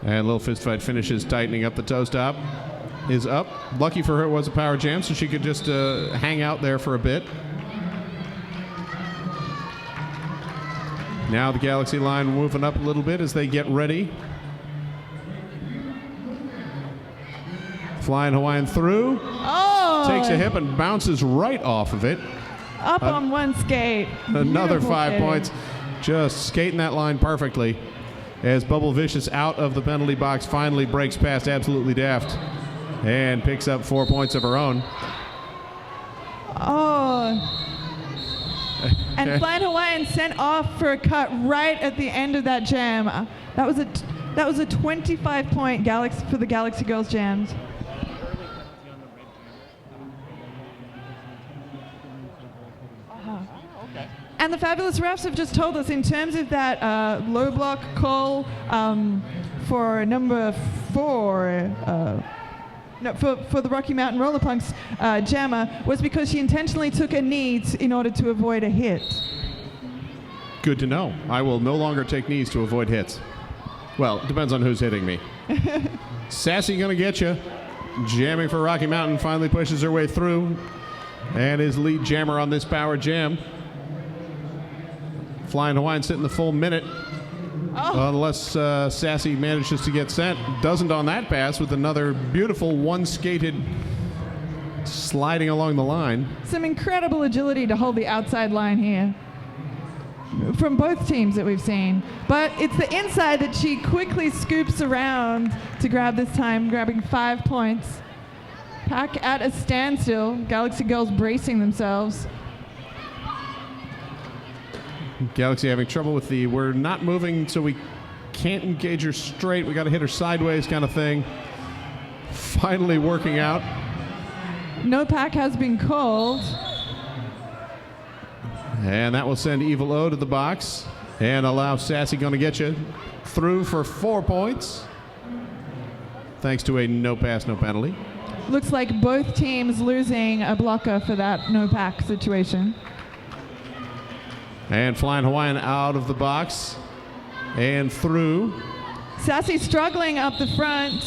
And Lil Fist Fight finishes tightening up the toe stop. Is up. Lucky for her it was a power jam, so she could just hang out there for a bit. Now the Galaxy line moving up a little bit as they get ready. Flying Hawaiian through. Oh! Takes a hip and bounces right off of it. Up on one skate. Another Beautiful 5 skate. points. Just skating that line perfectly. As Bubble Vicious out of the penalty box finally breaks past Absolutely Daft and picks up 4 points of her own. Oh. And Flying Hawaiian sent off for a cut right at the end of that jam. That was a 25-point Galaxy for the Galaxy Girls jams. And the fabulous refs have just told us in terms of that low block call for number 4, for the Rocky Mountain Roller Punks jammer was because she intentionally took a knee in order to avoid a hit. Good to know. I will no longer take knees to avoid hits. Well, it depends on who's hitting me. Sassy gonna get you. Jamming for Rocky Mountain finally pushes her way through and is lead jammer on this power jam. Flying Hawaiian sitting the full minute. Oh. Unless Sassy manages to get sent. Doesn't on that pass with another beautiful one-skated sliding along the line. Some incredible agility to hold the outside line here from both teams that we've seen. But it's the inside that she quickly scoops around to grab this time, grabbing 5 points. Pack at a standstill. Galaxy Girls bracing themselves. Galaxy having trouble with we're not moving so we can't engage her straight. We got to hit her sideways kind of thing. Finally working out. No pack has been called. And that will send Evil O to the box and allow Sassy Gonna Get You through for 4 points. Thanks to a no pass, no penalty. Looks like both teams losing a blocker for that no pack situation. And Flying Hawaiian out of the box and through. Sassy struggling up the front.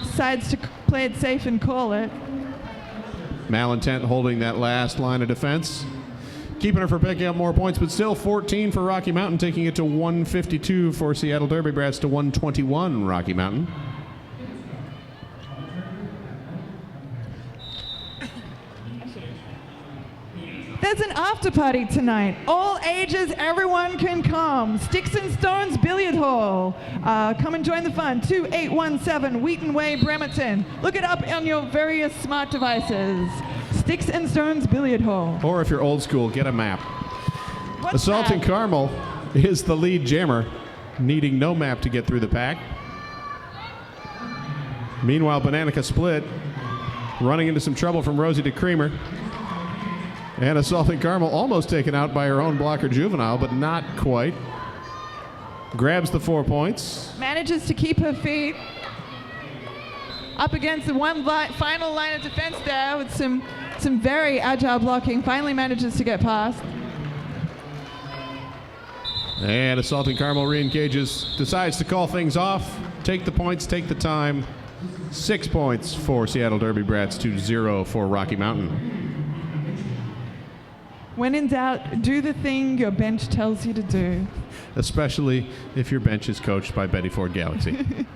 Decides to play it safe and call it. Malintent holding that last line of defense. Keeping her for picking up more points, but still 14 for Rocky Mountain, taking it to 152 for Seattle Derby Brats to 121 Rocky Mountain. There's an after party tonight. All ages, everyone can come. Sticks and Stones Billiard Hall. Come and join the fun. 2817 Wheaton Way, Bremerton. Look it up on your various smart devices. Sticks and Stones Billiard Hall. Or if you're old school, get a map. What's Assaulting that? Carmel is the lead jammer, needing no map to get through the pack. Meanwhile, Bananica Split running into some trouble from Rosie DeCreamer. And Assaulting Carmel almost taken out by her own blocker Juvenile, but not quite. Grabs the 4 points. Manages to keep her feet up against the final line of defense there with some very agile blocking. Finally manages to get past. And Assaulting Carmel re-engages, decides to call things off, take the points, take the time. 6 points for Seattle Derby Brats to 0 for Rocky Mountain. When in doubt, do the thing your bench tells you to do. Especially if your bench is coached by Betty Ford Galaxy.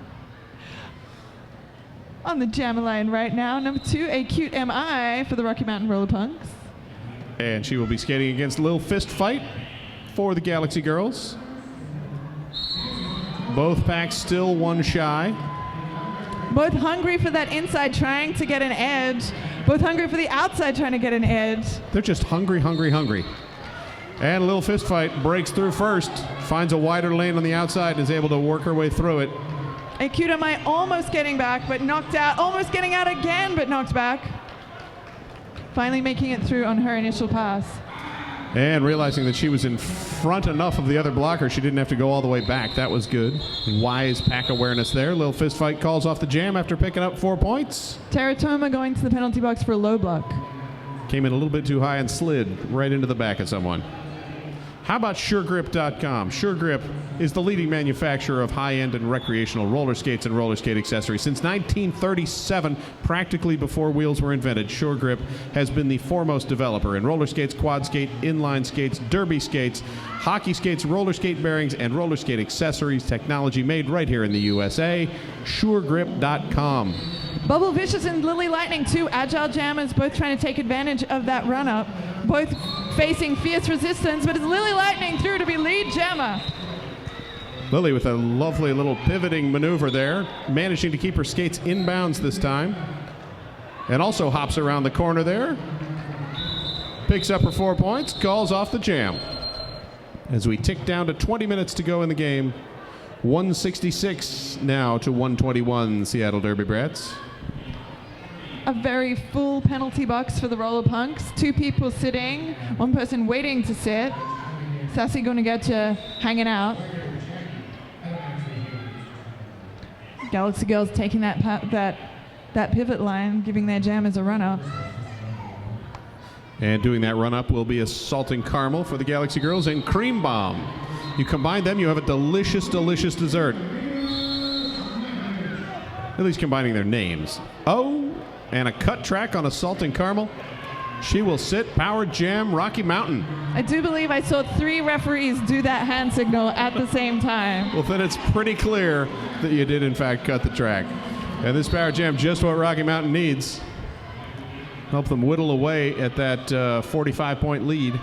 On the Jammer line right now, number 2, a cute MI for the Rocky Mountain Roller Punks. And she will be skating against Lil Fist Fight for the Galaxy girls. Both packs still one shy. Both hungry for that inside, trying to get an edge. Both hungry for the outside, trying to get an edge. They're just hungry, hungry, hungry. And Lil Fist Fight breaks through first, finds a wider lane on the outside, and is able to work her way through it. A cute MI almost getting back, but knocked out. Almost getting out again, but knocked back. Finally making it through on her initial pass. And realizing that she was in front enough of the other blocker, she didn't have to go all the way back. That was good. Wise pack awareness there. Lil Fist Fight calls off the jam after picking up 4 points. Teratoma going to the penalty box for a low block. Came in a little bit too high and slid right into the back of someone. How about SureGrip.com? SureGrip is the leading manufacturer of high-end and recreational roller skates and roller skate accessories. Since 1937, practically before wheels were invented, SureGrip has been the foremost developer in roller skates, quad skate, inline skates, derby skates, hockey skates, roller skate bearings, and roller skate accessories. Technology made right here in the USA. SureGrip.com. Bubble Vicious and Lily Lightning, 2 agile jammers, both trying to take advantage of that run-up. Both facing fierce resistance, but it's Lily Lightning through to be lead jammer. Lily with a lovely little pivoting maneuver there, managing to keep her skates inbounds this time. And also hops around the corner there. Picks up her 4 points, calls off the jam. As we tick down to 20 minutes to go in the game, 166 now to 121 Seattle Derby Brats. A very full penalty box for the Roller Punks. 2 people sitting, 1 person waiting to sit. Sassy Gonna Get You hanging out. Galaxy Girls taking that pivot line, giving their jammers a run-up. And doing that run-up will be Assaulting Caramel for the Galaxy Girls and Cream Bomb. You combine them, you have a delicious, delicious dessert. At least combining their names. Oh, and a cut track on Assaulting Caramel. She will sit, power jam, Rocky Mountain. I do believe I saw 3 referees do that hand signal at the same time. Well, then it's pretty clear that you did, in fact, cut the track. And this power jam, just what Rocky Mountain needs. Help them whittle away at that 45-point lead.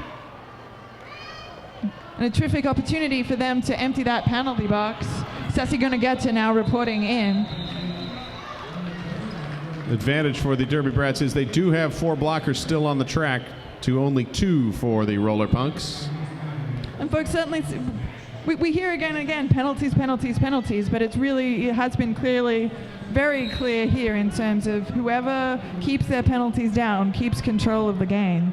And a terrific opportunity for them to empty that penalty box. Sassy Gonna Get You now reporting in. Advantage for the Derby Brats is they do have 4 blockers still on the track to only 2 for the Roller Punks. And folks, certainly we hear again and again, penalties, penalties, penalties, but it has been very clear here in terms of whoever keeps their penalties down keeps control of the game.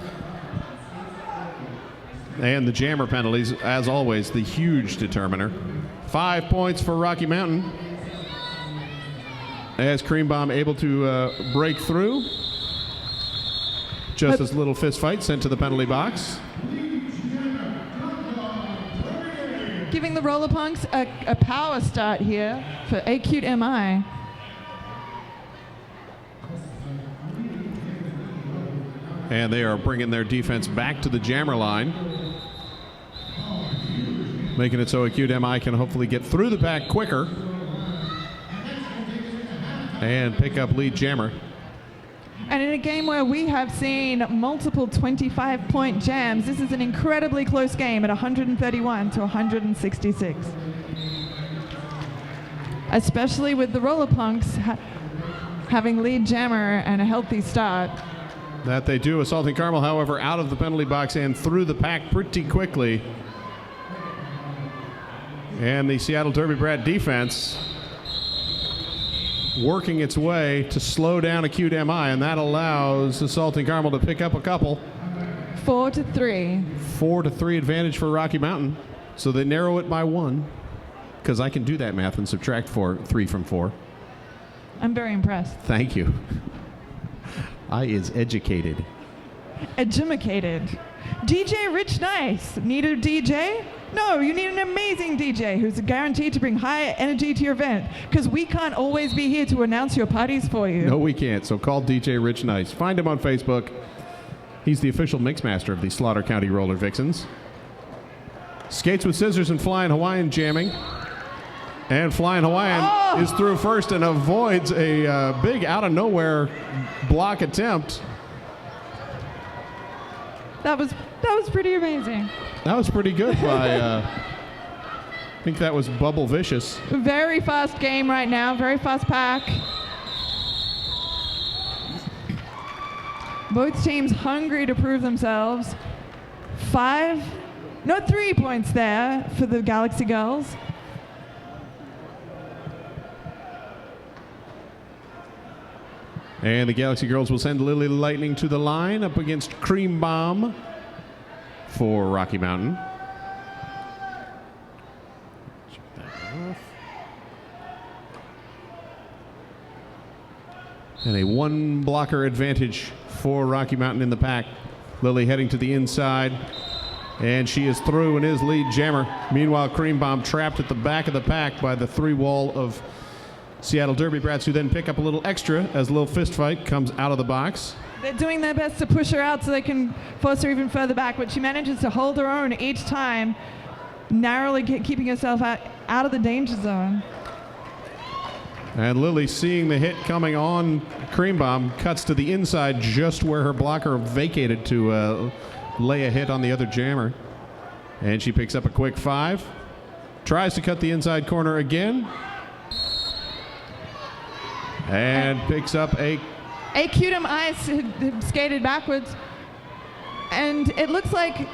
And the jammer penalties, as always, the huge determiner. 5 points for Rocky Mountain. As Cream Bomb able to break through. Just as little fist fight sent to the penalty box. Giving the Roller Punks a power start here for Acute MI. And they are bringing their defense back to the jammer line. Making it so Acute MI can hopefully get through the pack quicker. And pick up lead jammer. And in a game where we have seen multiple 25-point jams, this is an incredibly close game at 131 to 166. Especially with the Roller Punks having lead jammer and a healthy start. That they do. Assaulting Carmel, however, out of the penalty box and through the pack pretty quickly. And the Seattle Derby Brat defense working its way to slow down Acute MI, and that allows Assaulting Carmel to pick up a couple. 4-3. 4-3 advantage for Rocky Mountain. So they narrow it by 1, because I can do that math and subtract 3 from 4. I'm very impressed. Thank you. I is educated. Edumacated. DJ Rich Nice. Need a DJ? No, you need an amazing DJ who's guaranteed to bring high energy to your event, because we can't always be here to announce your parties for you. No, we can't. So call DJ Rich Nice. Find him on Facebook. He's the official mixmaster of the Slaughter County Roller Vixens. Skates with scissors and Flying Hawaiian jamming. And Flying Hawaiian is through first and avoids a big out-of-nowhere block attempt. That was pretty amazing. That was pretty good by, I think that was Bubble Vicious. Very fast game right now, very fast pack. Both teams hungry to prove themselves. 3 points there for the Galaxy Girls. And the Galaxy Girls will send Lily Lightning to the line up against Cream Bomb for Rocky Mountain. Check that off. And a 1 blocker advantage for Rocky Mountain in the pack. Lily heading to the inside. And she is through and is lead jammer. Meanwhile, Cream Bomb trapped at the back of the pack by the 3 wall of Seattle Derby Brats, who then pick up a little extra as a little fist fight comes out of the box. They're doing their best to push her out so they can force her even further back, but she manages to hold her own each time, narrowly keeping herself out of the danger zone. And Lily, seeing the hit coming on Cream Bomb, cuts to the inside just where her blocker vacated to lay a hit on the other jammer. And she picks up a quick 5. Tries to cut the inside corner again. And picks up a... Acute MI skated backwards. And it looks like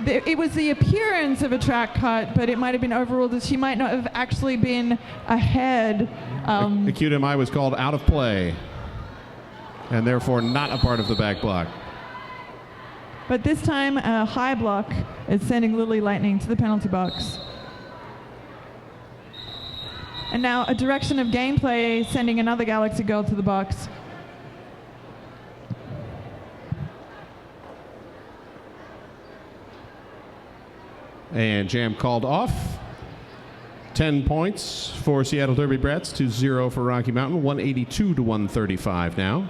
it was the appearance of a track cut, but it might have been overruled that she might not have actually been ahead. Acute MI was called out of play, and therefore not a part of the back block. But this time, a high block is sending Lily Lightning to the penalty box. And now a direction of gameplay sending another Galaxy Girl to the box. And jam called off. 10 points for Seattle Derby Brats to 0 for Rocky Mountain. 182 to 135 now. Her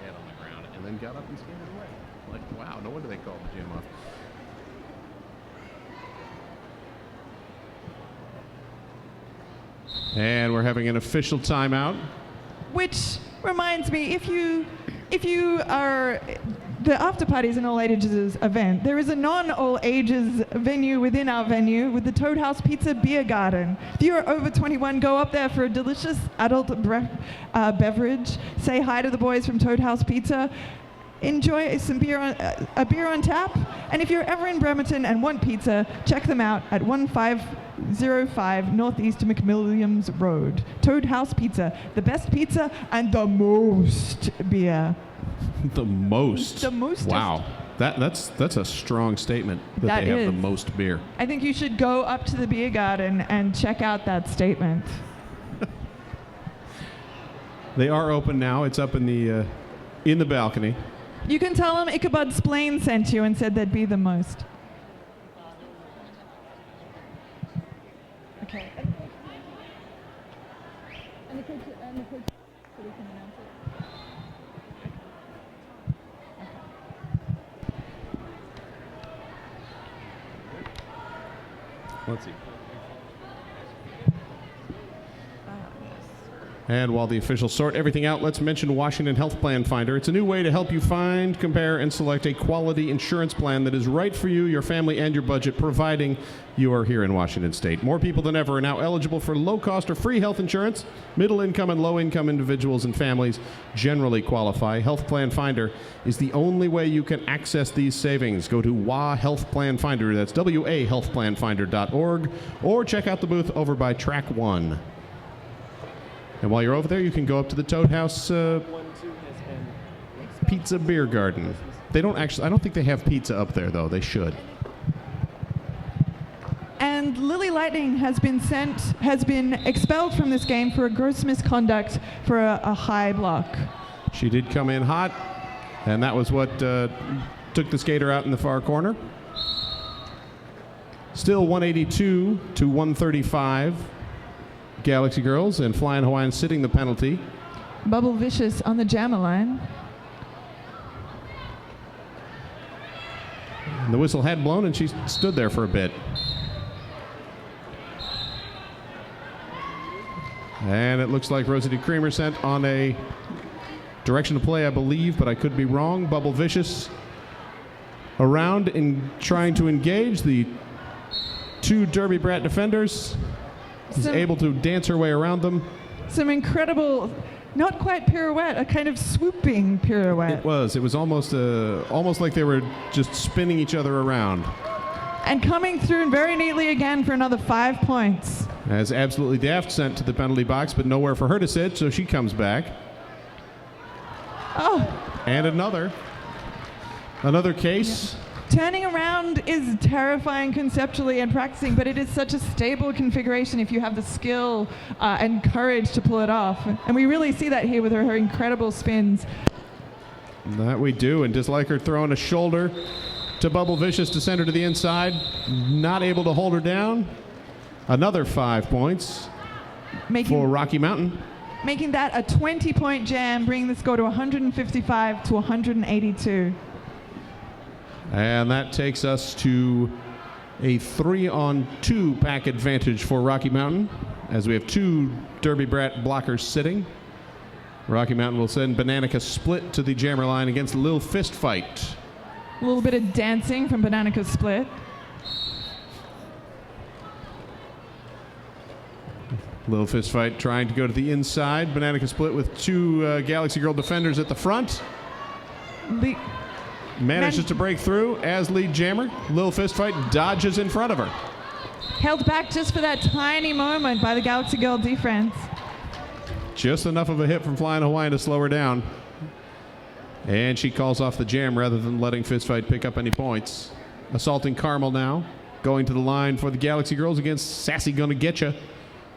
head on the ground and then got up and skated away. Like, wow, no wonder they called the jam off. And we're having an official timeout. Which reminds me, if you are, the after party is an all ages event. There is a non-all ages venue within our venue with the Toad House Pizza Beer Garden. If you are over 21, go up there for a delicious adult beverage. Say hi to the boys from Toad House Pizza. enjoy some beer a beer on tap. And if you're ever in Bremerton and want pizza, check them out at 1505 Northeast McMilliams Road. Toad House Pizza, the best pizza and the most beer. The most. The most. Wow. That's a strong statement that they have the most beer. I think you should go up to the beer garden and check out that statement. They are open now. It's up in the balcony. You can tell them Ichabod Splain sent you and said they'd be the most. Okay. And the coach so we can announce it. Let's see. And while the officials sort everything out, let's mention Washington Health Plan Finder. It's a new way to help you find, compare, and select a quality insurance plan that is right for you, your family, and your budget, providing you are here in Washington State. More people than ever are now eligible for low-cost or free health insurance. Middle-income and low-income individuals and families generally qualify. Health Plan Finder is the only way you can access these savings. Go to WA Health Plan Finder, that's wahealthplanfinder.org, or check out the booth over by Track 1. And while you're over there, you can go up to the Toad House Pizza Beer Garden. They don't actually, I don't think they have pizza up there, though. They should. And Lily Lightning has been expelled from this game for a gross misconduct for a high block. She did come in hot, and that was what took the skater out in the far corner. Still 182 to 135. Galaxy Girls, and Flying Hawaiian sitting the penalty. Bubble Vicious on the jammer line. And the whistle had blown, and she stood there for a bit. And it looks like Rosie Creamer sent on a direction to play, I believe, but I could be wrong. Bubble Vicious around in trying to engage the two Derby Brat defenders. Is able to dance her way around them. Some incredible, not quite pirouette, a kind of swooping pirouette. It was almost like they were just spinning each other around. And coming through very neatly again for another 5 points. As Absolutely Daft sent to the penalty box, but nowhere for her to sit, so she comes back. Oh. And another case. Yeah. Turning around is terrifying conceptually and practicing, but it is such a stable configuration if you have the skill and courage to pull it off. And we really see that here with her incredible spins. That we do, and just like her throwing a shoulder to Bubble Vicious to send her to the inside, not able to hold her down. Another 5 points for Rocky Mountain. Making that a 20-point jam, bringing the score to 155 to 182. And that takes us to a 3-on-2 pack advantage for Rocky Mountain, as we have two Derby Brat blockers sitting. Rocky Mountain will send Bananica Split to the jammer line against Lil Fist Fight. A little bit of dancing from Bananica Split. Lil Fist Fight trying to go to the inside. Bananica Split with two Galaxy Girl defenders at the front. Manages to break through as lead jammer. Lil Fist Fight dodges in front of her. Held back just for that tiny moment by the Galaxy Girl defense. Just enough of a hit from Flying Hawaiian to slow her down. And she calls off the jam rather than letting Fist Fight pick up any points. Assaulting Carmel now. Going to the line for the Galaxy Girls against Sassy Gonna Getcha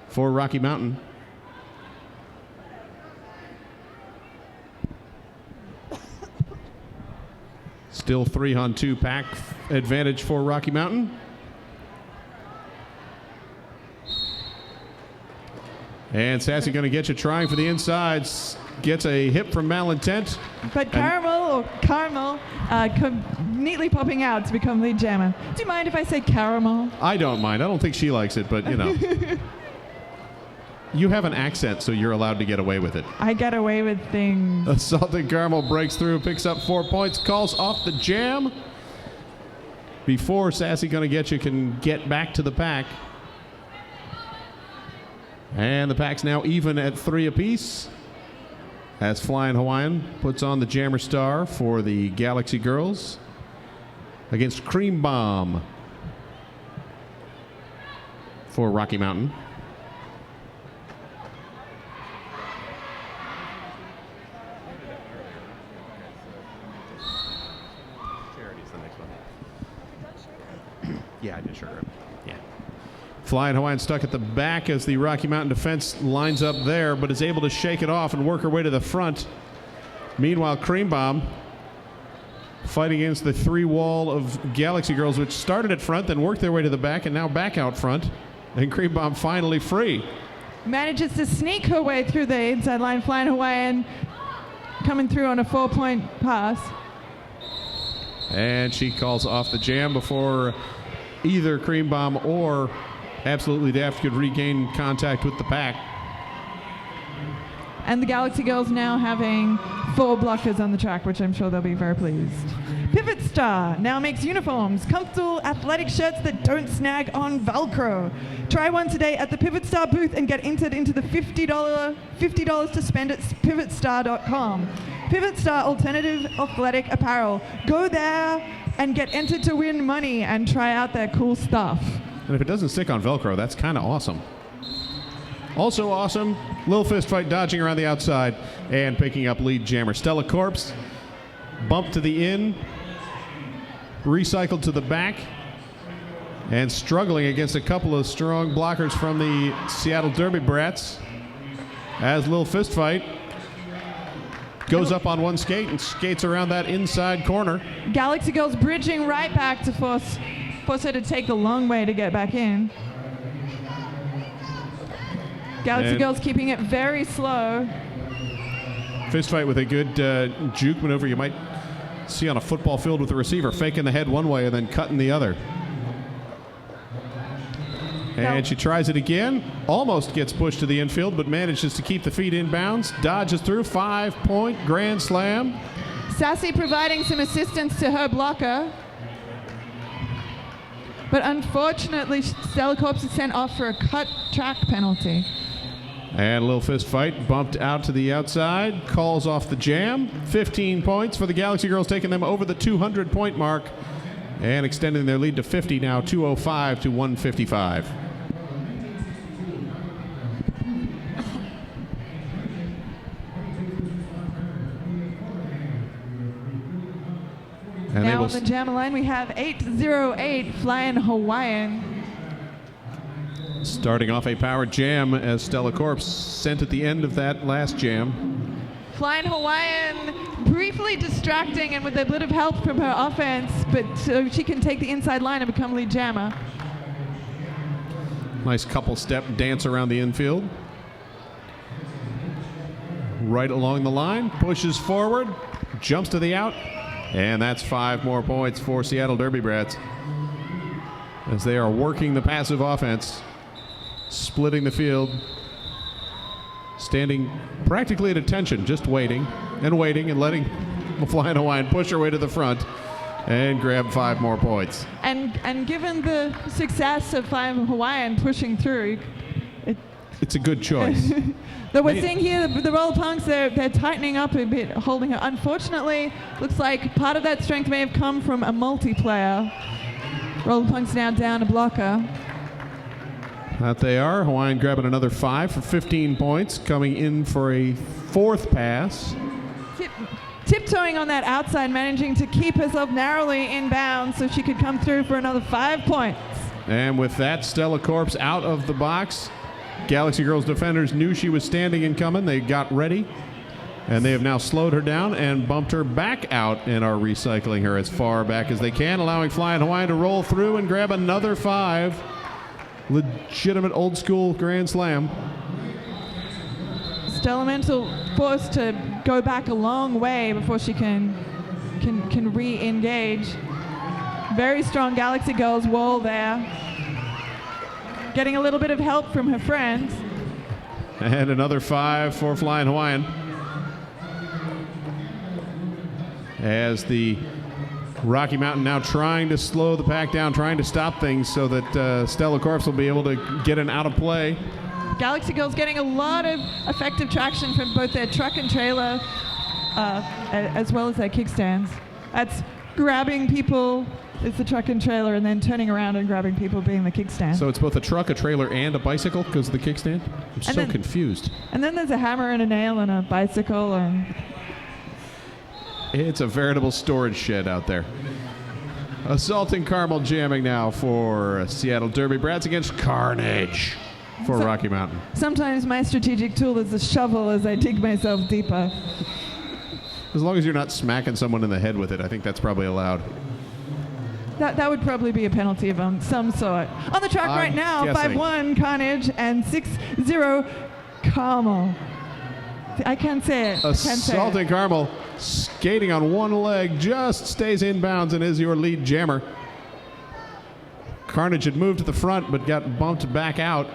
for Rocky Mountain. Still 3-on-2 pack advantage for Rocky Mountain. And Sassy Gonna Getcha trying for the insides. Gets a hip from Malintent. But Carmel neatly popping out to become lead jammer. Do you mind if I say Caramel? I don't mind. I don't think she likes it, but you know. You have an accent, so you're allowed to get away with it. I get away with things. Assaulting Carmel breaks through, picks up 4 points, calls off the jam before Sassy Gonna Getcha can get back to the pack. And the pack's now even at 3 apiece. as Flying Hawaiian puts on the Jammer Star for the Galaxy girls against Cream Bomb for Rocky Mountain. Charity's the next one. Yeah, I did sure. Yeah. Flying Hawaiian stuck at the back as the Rocky Mountain defense lines up there, but is able to shake it off and work her way to the front. Meanwhile, Cream Bomb fighting against the three wall of Galaxy girls, which started at front, then worked their way to the back, and now back out front. And Cream Bomb finally free. Manages to sneak her way through the inside line. Flying Hawaiian coming through on a 4-point pass. And she calls off the jam before either Cream Bomb or Absolutely Daft could regain contact with the pack. And the Galaxy girls now having 4 blockers on the track, which I'm sure they'll be very pleased. Pivot Star now makes uniforms, comfortable athletic shirts that don't snag on Velcro. Try one today at the Pivot Star booth and get entered into the $50 to spend at pivotstar.com. Pivot Star alternative athletic apparel. Go there and get entered to win money and try out their cool stuff. And if it doesn't stick on Velcro, that's kind of awesome. Also awesome, Lil Fist Fight dodging around the outside and picking up lead jammer. Stella Corpse bumped to the in, recycled to the back, and struggling against a couple of strong blockers from the Seattle Derby Brats as Lil Fist Fight goes up on one skate and skates around that inside corner. Galaxy girls bridging right back to force her to take the long way to get back in. Galaxy girls keeping it very slow. Fist Fight with a good juke maneuver you might see on a football field with the receiver, faking the head one way and then cutting the other. And she tries it again, almost gets pushed to the infield, but manages to keep the feet in bounds, dodges through, 5-point grand slam. Sassy providing some assistance to her blocker. But unfortunately, Stella Corpse is sent off for a cut track penalty. And a little fist fight, bumped out to the outside, calls off the jam. 15 points for the Galaxy girls, taking them over the 200-point mark and extending their lead to 50 now, 205 to 155. And now on the jam line, we have 808 Flying Hawaiian. Starting off a power jam as Stella Corpse sent at the end of that last jam. Flying Hawaiian briefly distracting and with a bit of help from her offense, but so she can take the inside line and become lead jammer. Nice couple step dance around the infield. Right along the line, pushes forward, jumps to the out, and that's 5 more points for Seattle Derby Brats as they are working the passive offense, splitting the field, standing practically at attention, just waiting and letting Flying Hawaiian push her way to the front and grab 5 more points. And given the success of Flying Hawaiian pushing through, it's a good choice. Though we're seeing here the Roller Punks, they're tightening up a bit, holding her. Unfortunately, looks like part of that strength may have come from a multiplayer. Roller Punks now down a blocker. That they are. Hawaiian grabbing another 5 for 15 points, coming in for a 4th pass. Tiptoeing on that outside, managing to keep herself narrowly in bounds so she could come through for another 5 points. And with that, Stella Corpse out of the box. Galaxy Girls defenders knew she was standing and coming. They got ready, and they have now slowed her down and bumped her back out and are recycling her as far back as they can, allowing Flying Hawaiian to roll through and grab another 5. Legitimate old school grand slam. Stella Mental forced to go back a long way before she can re-engage. Very strong Galaxy Girls wall there. Getting a little bit of help from her friends. And another 5 for Flying Hawaiian. As the Rocky Mountain now trying to slow the pack down, trying to stop things so that Stella Corpse will be able to get an out of play. Galaxy Girls getting a lot of effective traction from both their truck and trailer as well as their kickstands. That's grabbing people is the truck and trailer, and then turning around and grabbing people being the kickstand. So it's both a truck, a trailer, and a bicycle because of the kickstand? I'm so confused. And then there's a hammer and a nail and a bicycle. And it's a veritable storage shed out there. Assaulting Carmel jamming now for Seattle Derby Brats against Carnage for Rocky Mountain. Sometimes my strategic tool is a shovel as I dig myself deeper. As long as you're not smacking someone in the head with it, I think that's probably allowed. That would probably be a penalty of some sort. On the track right now, 5-1 Carnage and 6-0 Carmel. I can't say it. Assaulting Carmel, skating on one leg, just stays inbounds and is your lead jammer. Carnage had moved to the front but got bumped back out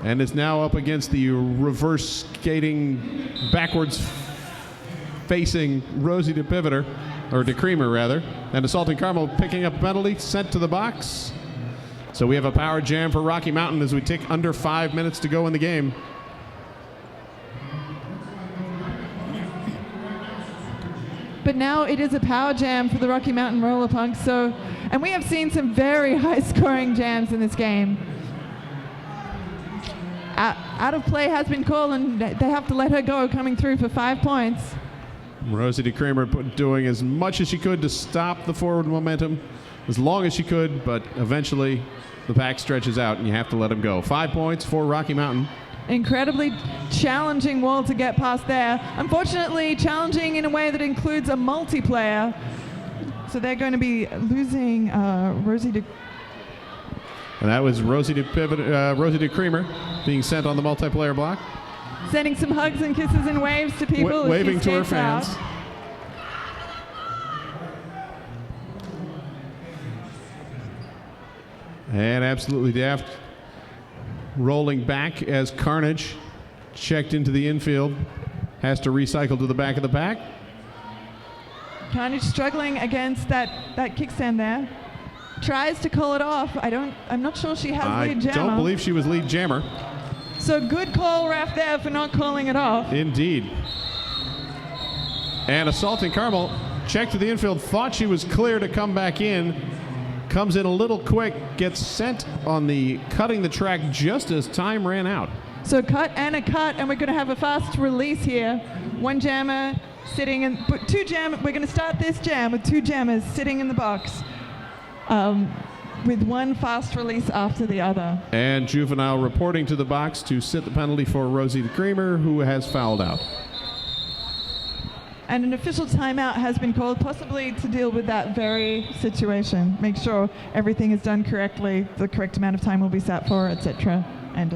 and is now up against the reverse skating, backwards facing Rosie DePivoter, or DeCreamer rather, and Assaulting Carmel picking up a penalty, sent to the box. So we have a power jam for Rocky Mountain as we take under 5 minutes to go in the game. But now it is a power jam for the Rocky Mountain Roller Punks. And we have seen some very high-scoring jams in this game. Out of play has been called, and they have to let her go, coming through for 5 points. Rosie DeCreamer doing as much as she could to stop the forward momentum, as long as she could, but eventually the pack stretches out and you have to let them go. 5 points for Rocky Mountain. Incredibly challenging wall to get past there. Unfortunately, challenging in a way that includes a multiplayer. So they're going to be losing Rosie DeCreamer. And that was Rosie DeCreamer being sent on the multiplayer block. Sending some hugs and kisses and waves to people. Waving to her fans. Out. And absolutely daft. Rolling back as Carnage checked into the infield. Has to recycle to the back of the pack. Carnage struggling against that kickstand there. Tries to call it off. I'm not sure she has lead jammer. I don't believe she was lead jammer. So good call, Raf, there for not calling it off. Indeed. And Assaulting Carmel checked to the infield, thought she was clear to come back in. Comes in a little quick, gets sent on the cutting the track just as time ran out. So cut, and we're going to have a fast release here. One jammer sitting in, but two jammers. We're going to start this jam with two jammers sitting in the box. With one fast release after the other. And Juvenile reporting to the box to sit the penalty for Rosie DeCreamer, who has fouled out. And an official timeout has been called, possibly to deal with that very situation. Make sure everything is done correctly, the correct amount of time will be sat for, etc.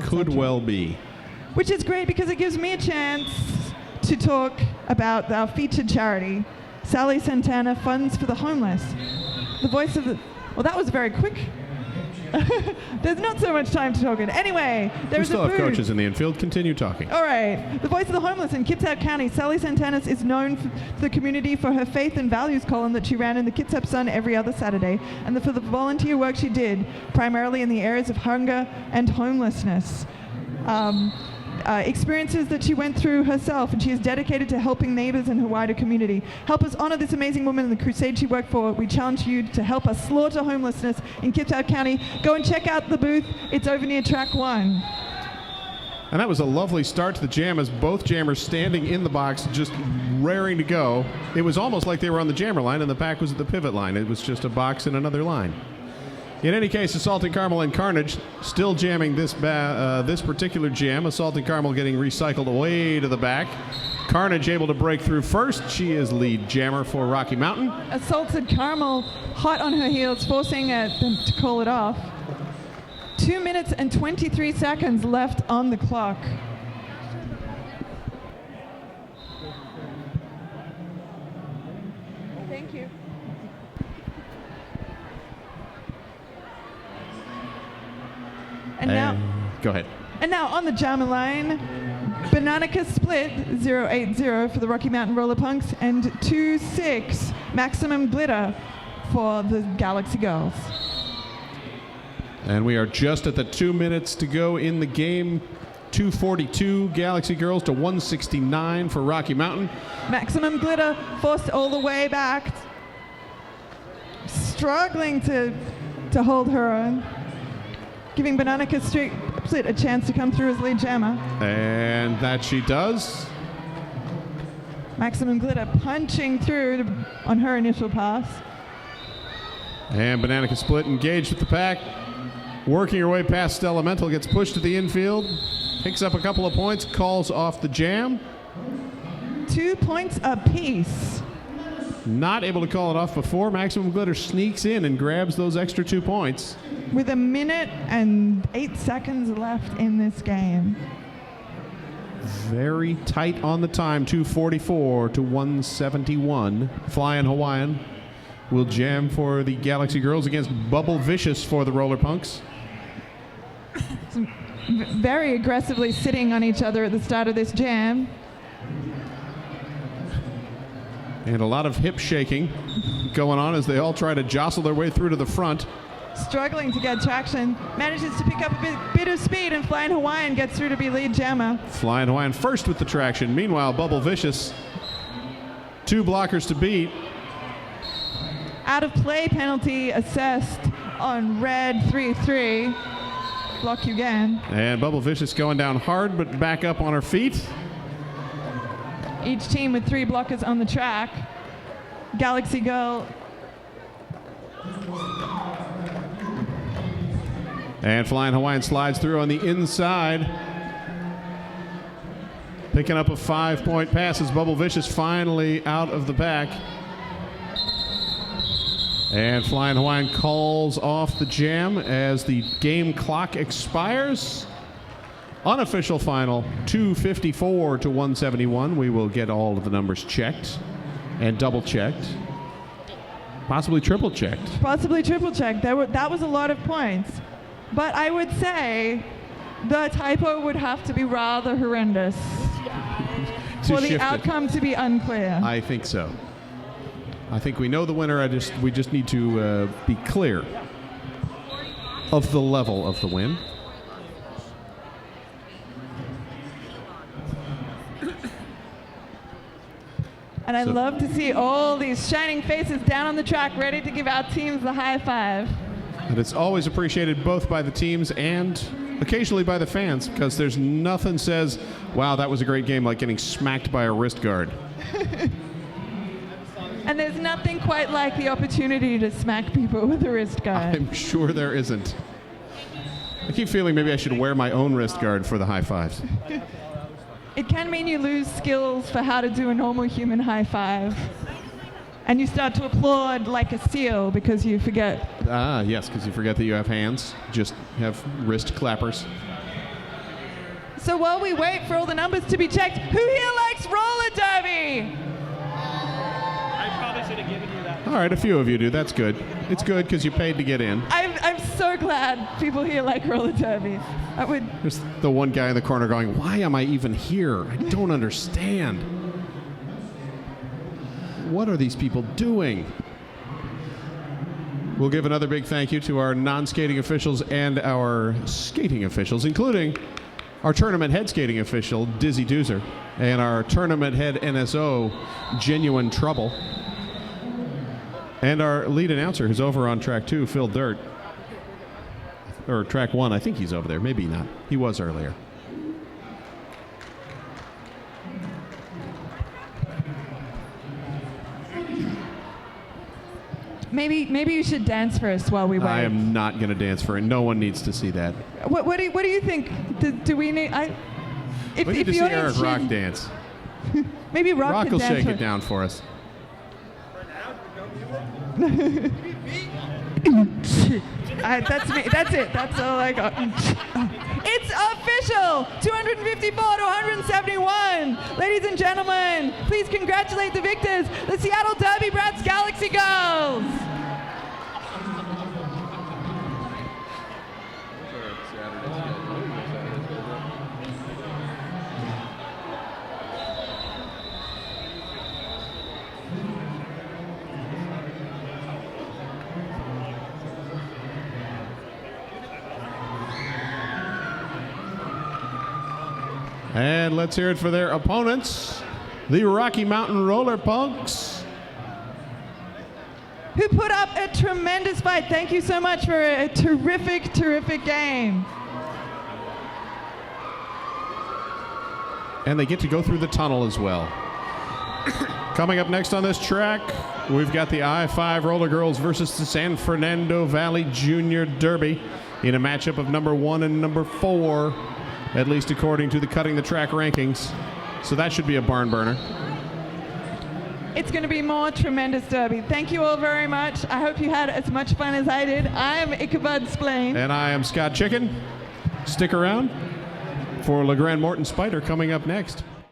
Could well be. Which is great because it gives me a chance to talk about our featured charity, Sally Santana Funds for the Homeless. The voice of the... Well, that was very quick. There's not so much time to talk in. Anyway, there's still have coaches in the infield. Continue talking. All right. The voice of the homeless in Kitsap County, Sally Santanas is known to the community for her faith and values column that she ran in the Kitsap Sun every other Saturday, and for the volunteer work she did, primarily in the areas of hunger and homelessness. Experiences that she went through herself, and she is dedicated to helping neighbors in her wider community. Help us honor this amazing woman in the crusade she worked for. We challenge you to help us slaughter homelessness in Kitsap County. Go and check out the booth. It's over near track 1. And that was a lovely start to the jam as both jammers standing in the box, just raring to go. It was almost like they were on the jammer line and the pack was at the pivot line. It was just a box in another line. In any case, Assaulting Carmel and Carnage still jamming this particular jam. Assaulting Carmel getting recycled away to the back. Carnage able to break through first. She is lead jammer for Rocky Mountain. Assaulted Carmel hot on her heels, forcing them to call it off. 2 minutes and 23 seconds left on the clock. Thank you. And now, go ahead. And now on the jammer line, Bananica Split 080 for the Rocky Mountain Roller Punks and 2-6 Maximum Glitter for the Galaxy Girls. And we are just at the 2 minutes to go in the game. 242 Galaxy Girls to 169 for Rocky Mountain. Maximum Glitter forced all the way back. Struggling to hold her own. Giving Banana Split a chance to come through as lead jammer. And that she does. Maximum Glitter punching through on her initial pass. And Banana Split engaged with the pack. Working her way past Elemental, gets pushed to the infield. Picks up a couple of points, calls off the jam. 2 points apiece. Not able to call it off before. Maximum Glitter sneaks in and grabs those extra 2 points. With 1 minute and 8 seconds left in this game. Very tight on the time, 244 to 171. Flying Hawaiian will jam for the Galaxy Girls against Bubble Vicious for the Roller Punks. Very aggressively sitting on each other at the start of this jam. And a lot of hip shaking going on as they all try to jostle their way through to the front. Struggling to get traction, manages to pick up a bit of speed, and Flying Hawaiian gets through to be lead jammer. Flying Hawaiian first with the traction. Meanwhile, Bubble Vicious, 2 blockers to beat. Out of play penalty assessed on red 3-3. Block you again. And Bubble Vicious going down hard, but back up on her feet. Each team with 3 blockers on the track. Galaxy Girl. And Flying Hawaiian slides through on the inside. Picking up a 5-point pass as Bubble Vicious finally out of the pack. And Flying Hawaiian calls off the jam as the game clock expires. Unofficial final, 254 to 171. We will get all of the numbers checked and double checked. Possibly triple checked. Possibly triple checked. That was a lot of points. But I would say the typo would have to be rather horrendous for the outcome to be unclear. I think so. I think we know the winner. We just need to be clear of the level of the win. And I love to see all these shining faces down on the track ready to give our teams the high five. And it's always appreciated both by the teams and occasionally by the fans, because there's nothing says, wow, that was a great game, like getting smacked by a wrist guard. And there's nothing quite like the opportunity to smack people with a wrist guard. I'm sure there isn't. I keep feeling maybe I should wear my own wrist guard for the high fives. It can mean you lose skills for how to do a normal human high five. And you start to applaud like a seal because you forget. Ah, yes, because you forget that you have hands. Just have wrist clappers. So while we wait for all the numbers to be checked, who here likes roller derby? I probably should have given you that. All right, a few of you do. That's good. It's good because you paid to get in. I'm so glad people here like roller derby. There's the one guy in the corner going, why am I even here? I don't understand. What are these people doing? We'll give another big thank you to our non-skating officials and our skating officials, including our tournament head skating official, Dizzy Doozer, and our tournament head NSO, Genuine Trouble, and our lead announcer, who's over on track 2, Phil Dirt. Or track 1, I think he's over there. Maybe not. He was earlier. Maybe you should dance for us while we wait. I am not going to dance for it. No one needs to see that. What do you think? Do we need? We need to see Eric Rock dance. Maybe Rock will dance shake it down for us. That's me. That's it. That's all I got. It's official! 254 to 171. Ladies and gentlemen, please congratulate the victors, the Seattle Derby Brats Galaxy Girls. And let's hear it for their opponents, the Rocky Mountain Roller Punks. Who put up a tremendous fight. Thank you so much for a terrific, terrific game. And they get to go through the tunnel as well. Coming up next on this track, we've got the I-5 Roller Girls versus the San Fernando Valley Junior Derby in a matchup of number 1 and number 4, at least according to the Cutting the Track rankings. So that should be a barn burner. It's going to be more tremendous derby. Thank you all very much. I hope you had as much fun as I did. I am Ichabod Splain. And I am Scott Chicken. Stick around for LeGrand Morton Spider coming up next.